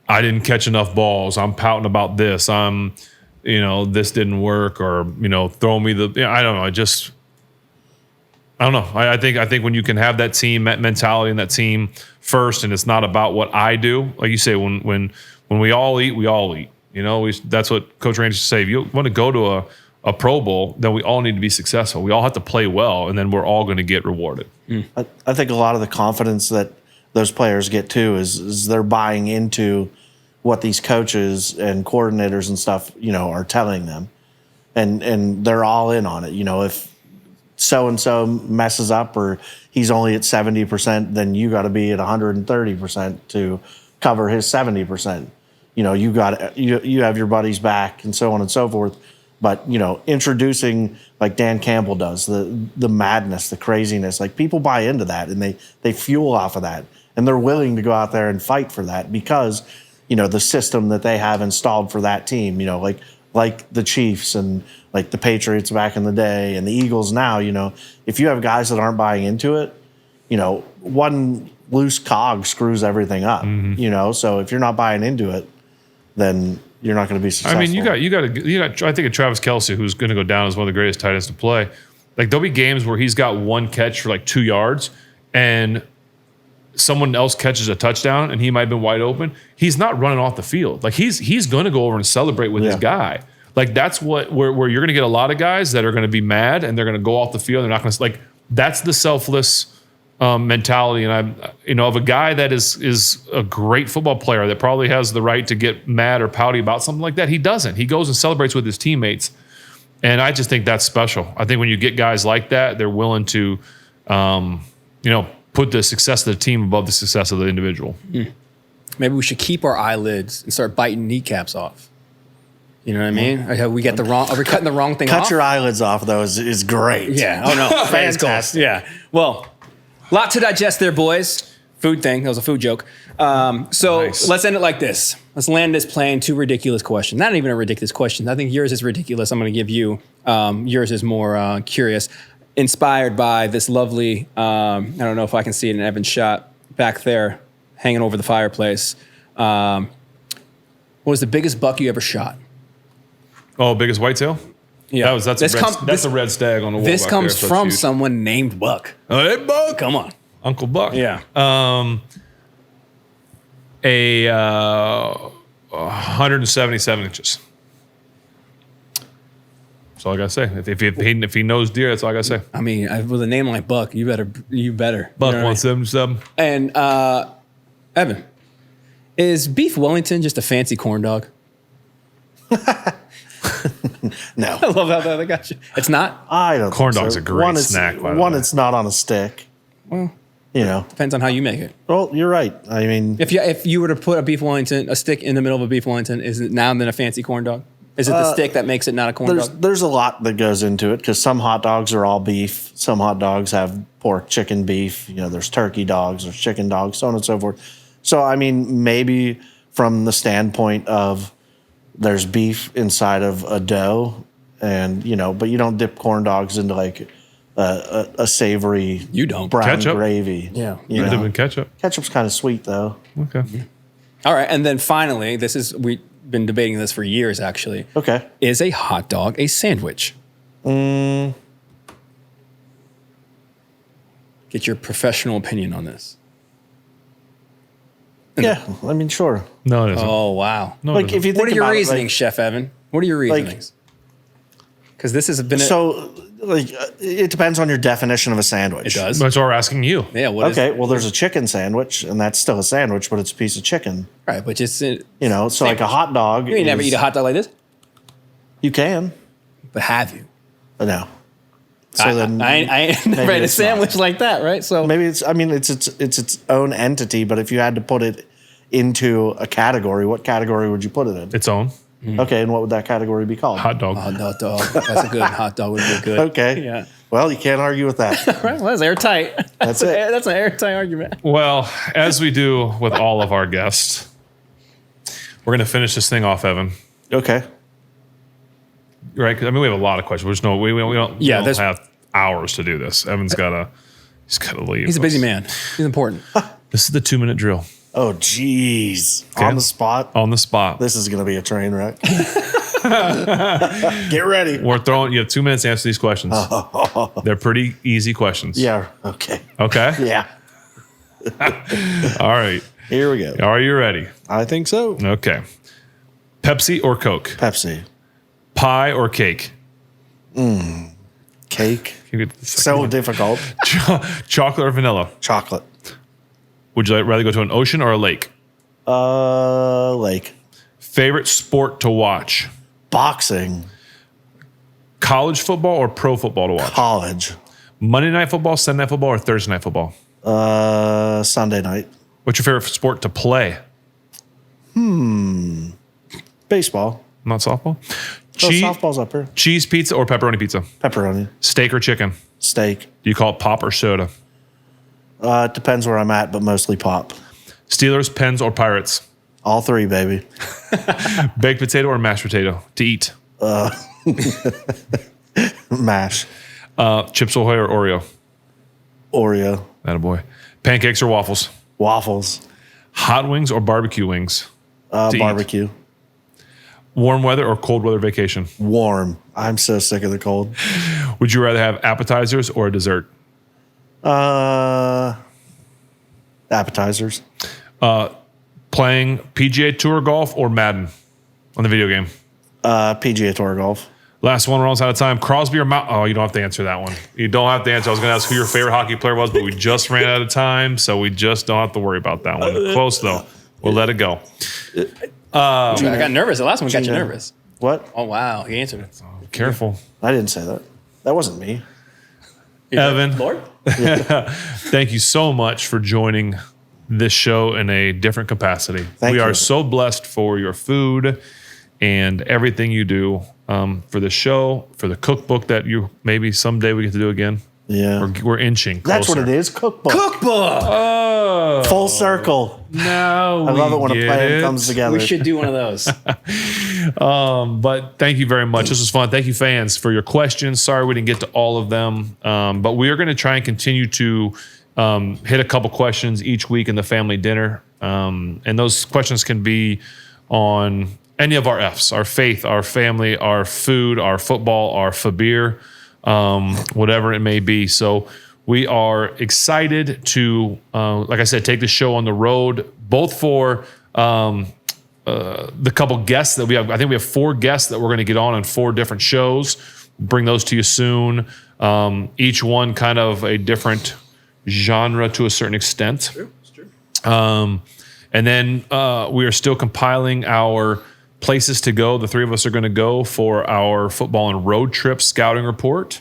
S1: I didn't catch enough balls. I'm pouting about this. This didn't work, or throw me the. I don't know. I don't know. I think when you can have that team mentality and that team first, and it's not about what I do. Like you say, when we all eat, we all eat. That's what Coach Range used to say. If you want to go to a Pro Bowl, then we all need to be successful. We all have to play well, and then we're all going to get rewarded.
S3: I think a lot of the confidence that those players get too is they're buying into what these coaches and coordinators and stuff, are telling them, and they're all in on it. If so and so messes up or he's only at 70%, then you got to be at 130% to cover his 70%. You have your buddies back and so on and so forth. But, introducing like Dan Campbell does, the madness, the craziness, like people buy into that and they fuel off of that. And they're willing to go out there and fight for that because, the system that they have installed for that team, like the Chiefs and like the Patriots back in the day and the Eagles now, if you have guys that aren't buying into it, one loose cog screws everything up, So if you're not buying into it, then you're not going to be successful.
S1: I mean, you got. I think of Travis Kelce, who's going to go down as one of the greatest tight ends to play. Like there'll be games where he's got one catch for like 2 yards, and someone else catches a touchdown, and he might have been wide open. He's not running off the field. Like he's going to go over and celebrate with his guy. Like that's where you're going to get a lot of guys that are going to be mad and they're going to go off the field. They're not going to like. That's the selfless mentality, and of a guy that is a great football player that probably has the right to get mad or pouty about something like that. He doesn't. He goes and celebrates with his teammates, and I just think that's special. I think when you get guys like that, they're willing to, put the success of the team above the success of the individual.
S2: Maybe we should keep our eyelids and start biting kneecaps off. You know what I mean? Are we cutting the wrong thing off?
S3: Cut your eyelids off, though, is great.
S2: Yeah. Oh, no. Fantastic. Yeah. Well, lot to digest there, boys. Food thing. That was a food joke. Nice. Let's end it like this. Let's land this plane. 2 ridiculous questions. Not even a ridiculous question. I think yours is ridiculous. I'm going to give you yours is more curious. Inspired by this lovely, I don't know if I can see it in Evan's shot back there, hanging over the fireplace. What was the biggest buck you ever shot?
S1: Oh, biggest whitetail?
S2: Yeah.
S1: That's a red stag on the wall.
S2: This comes from someone named Buck.
S1: Oh, hey, Buck.
S2: Come on.
S1: Uncle Buck.
S2: Yeah.
S1: 177 inches. That's all I gotta say. If he knows deer, that's all I gotta say.
S2: I mean, with a name like Buck, you better.
S1: Buck 177.
S2: And Evan, is beef Wellington just a fancy corn dog?
S3: No.
S2: I love how that got you. It's not?
S3: I don't
S1: Corn
S3: think
S1: dog's
S3: so.
S1: a great snack, by the way.
S3: One, it's not on a stick.
S2: Well,
S3: depends
S2: on how you make it.
S3: Well, you're right. I mean,
S2: if you were to put a beef Wellington, a stick in the middle of a beef Wellington, is it now and then a fancy corn dog? Is it the stick that makes it not a corn dog?
S3: There's a lot that goes into it because some hot dogs are all beef. Some hot dogs have pork, chicken, beef. There's turkey dogs, there's chicken dogs, so on and so forth. So, I mean, maybe from the standpoint of there's beef inside of a dough and, but you don't dip corn dogs into like a savory
S2: You don't.
S3: brown
S1: Ketchup?
S3: gravy.
S2: Yeah.
S3: You
S1: Dip
S3: know?
S1: in ketchup.
S3: Ketchup's kind of sweet though.
S1: Okay.
S2: All right. And then finally, we've been debating this for years, actually.
S3: Okay.
S2: Is a hot dog a sandwich? Get your professional opinion on this.
S3: Yeah, I mean, sure.
S1: No, it isn't.
S2: Oh, wow.
S1: No, it
S3: Like
S1: isn't.
S3: if you think
S2: What are your
S3: about
S2: reasonings,
S3: it,
S2: Chef Evan? What are your reasonings? Because this has been
S3: it depends on your definition of a sandwich.
S2: it does.
S1: That's what we're asking you.
S2: Yeah. What is
S3: Okay, well, there's a chicken sandwich, and that's still a sandwich, but it's a piece of chicken.
S2: right? But just
S3: You know, so like a hot dog.
S2: you ain't never
S3: is-
S2: eat a hot dog like this,
S3: You can.
S2: but have you?
S3: No. So
S2: I
S3: then
S2: ain't never had a
S3: it's not.
S2: sandwich like that, right? So
S3: maybe it's. I mean, it's its own entity. But if you had to put it into a category, what category would you put it in?
S1: Its own
S3: Okay, and what would that category be called?
S1: hot dog.
S2: hot dog. That's a good hot dog. Would be good.
S3: Okay.
S2: Yeah.
S3: Well, you can't argue with that.
S2: Right. Well, that's airtight.
S3: That's it.
S2: That's an airtight argument.
S1: Well, as we do with all of our guests, we're going to finish this thing off, Evan.
S3: Okay.
S1: Right? 'Cause, I mean, we have a lot of questions. We don't
S2: Yeah,
S1: we don't
S2: there's-
S1: have hours to do this. Evan's he's got to leave.
S2: He's a busy man. He's important.
S1: This is the 2-minute drill
S3: Oh, jeez.
S1: Okay.
S3: On the spot.
S1: on the spot.
S3: This is going to be a train wreck. Get ready.
S1: You have 2 minutes to answer these questions. They're pretty easy questions.
S3: Yeah. Okay.
S1: Okay.
S3: Yeah.
S1: All right.
S3: Here we go.
S1: Are you ready?
S3: I think so.
S1: Okay. Pepsi or Coke?
S3: Pepsi.
S1: Pie or cake?
S3: Cake.
S1: Can you get the second
S3: So
S1: one?
S3: difficult.
S1: Chocolate or vanilla?
S3: Chocolate.
S1: Would you rather go to an ocean or a lake?
S3: Like
S1: Favorite sport to watch?
S3: boxing.
S1: College football or pro football to watch?
S3: College.
S1: Monday night football, Sunday night football, or Thursday night football?
S3: Sunday night.
S1: What's your favorite sport to play?
S3: Baseball.
S1: Not softball?
S3: Oh, softball's up here.
S1: Cheese pizza or pepperoni pizza?
S3: Pepperoni.
S1: Steak or chicken?
S3: Steak.
S1: Do you call it pop or soda?
S3: It depends where I'm at, but mostly pop.
S1: Steelers, Pens, or Pirates?
S3: All three, baby.
S1: Baked potato or mashed potato to eat?
S3: Mash.
S1: Chips Ahoy or Oreo?
S3: Oreo.
S1: Attaboy. Pancakes or waffles?
S3: Waffles.
S1: Hot wings or barbecue wings? To eat.
S3: Barbecue.
S1: Warm weather or cold weather vacation?
S3: Warm. I'm so sick of the cold.
S1: Would you rather have appetizers or a dessert?
S3: Appetizers.
S1: Playing PGA Tour golf or Madden on the video game?
S3: PGA Tour golf.
S1: Last one, we're almost out of time. Crosby or Mount? Oh, you don't have to answer that one. You don't have to answer. I was going to ask who your favorite hockey player was, but we just ran out of time, so we just don't have to worry about that one. Close though. We'll let it go.
S2: I got nervous. The last one got you nervous.
S3: What?
S2: Oh, wow. He answered it.
S1: Careful,
S3: I didn't say that. That wasn't me.
S1: Evan.
S2: Lord?
S1: Thank you so much for joining this show in a different capacity.
S3: Thank
S1: we
S3: you.
S1: are so blessed for your food and everything you do for the show, for the cookbook that you maybe someday we get to do again.
S3: Yeah.
S1: We're inching closer.
S3: That's what it is. Cookbook.
S2: Cookbook.
S1: Oh,
S3: Full circle.
S1: no.
S3: I love it when a plan comes together.
S2: We should do one of those.
S1: But thank you very much. This was fun. Thank you, fans, for your questions. Sorry we didn't get to all of them. But we are going to try and continue to hit a couple questions each week in the family dinner. And those questions can be on any of our F's, our faith, our family, our food, our football, our fabir, whatever it may be. So we are excited to, like I said, take the show on the road, both for the couple guests that we have. I think we have 4 guests that we're going to get on 4 different shows. Bring those to you soon. Each one kind of a different genre to a certain extent. And then we are still compiling our places to go. The 3 of us are going to go for our football and road trip scouting report.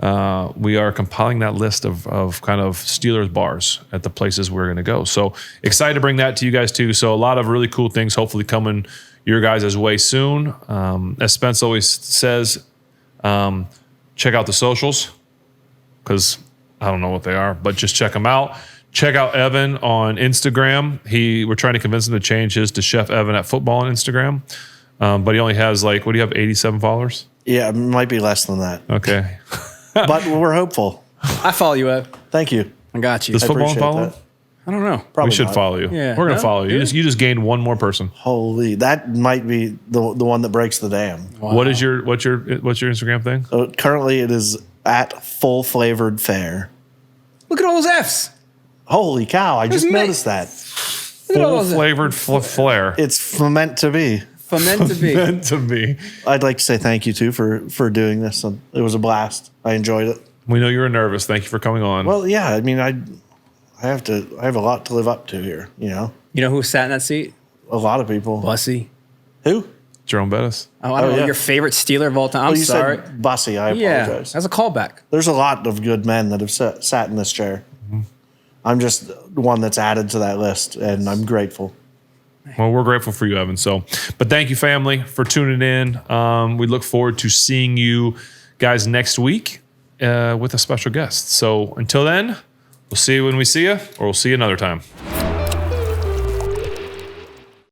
S1: We are compiling that list of kind of Steelers bars at the places we're going to go. So excited to bring that to you guys too. So a lot of really cool things hopefully coming your guys' way soon. As Spence always says, check out the socials because I don't know what they are, but just check them out. Check out Evan on Instagram. We're trying to convince him to change his to Chef Evan at Football on Instagram. But he only has what do you have, 87 followers?
S3: Yeah, it might be less than that.
S1: Okay.
S3: but we're hopeful.
S2: I follow you, Ev.
S3: Thank you.
S2: I got you.
S1: Does football
S3: appreciate
S1: follow?
S3: that.
S2: I don't know.
S3: Probably
S1: We should
S3: not.
S1: follow you.
S2: Yeah.
S1: We're gonna
S2: No?
S1: follow you. You just gained one more person.
S3: Holy, that might be the one that breaks the dam.
S2: Wow.
S1: What's your Instagram thing?
S3: Currently, it is at Full Flavored Fare.
S2: Look at all those F's.
S3: Holy cow! I just
S2: ma-
S3: noticed that.
S2: Look at all
S1: Full
S2: those
S1: flavored flair.
S3: It's meant to be.
S2: meant to be.
S1: Meant to be.
S3: I'd like to say thank you too for doing this. It was a blast. I enjoyed it.
S1: We know you were nervous. Thank you for coming on.
S3: Well, yeah. I mean, I have a lot to live up to here. You know,
S2: Who sat in that seat?
S3: a lot of people.
S2: Bussy.
S3: Who?
S1: Jerome Bettis.
S2: Oh, I don't know.
S3: yeah.
S2: Your favorite Steeler of all time. I'm
S3: Oh, you
S2: sorry.
S3: said Bussy. I
S2: Yeah,
S3: apologize.
S2: that's a callback.
S3: There's a lot of good men that have sat in this chair. I'm just one that's added to that list, and I'm grateful.
S1: Well, we're grateful for you, Evan. But thank you, family, for tuning in. We look forward to seeing you guys next week with a special guest. So until then, we'll see you when we see you, or we'll see you another time.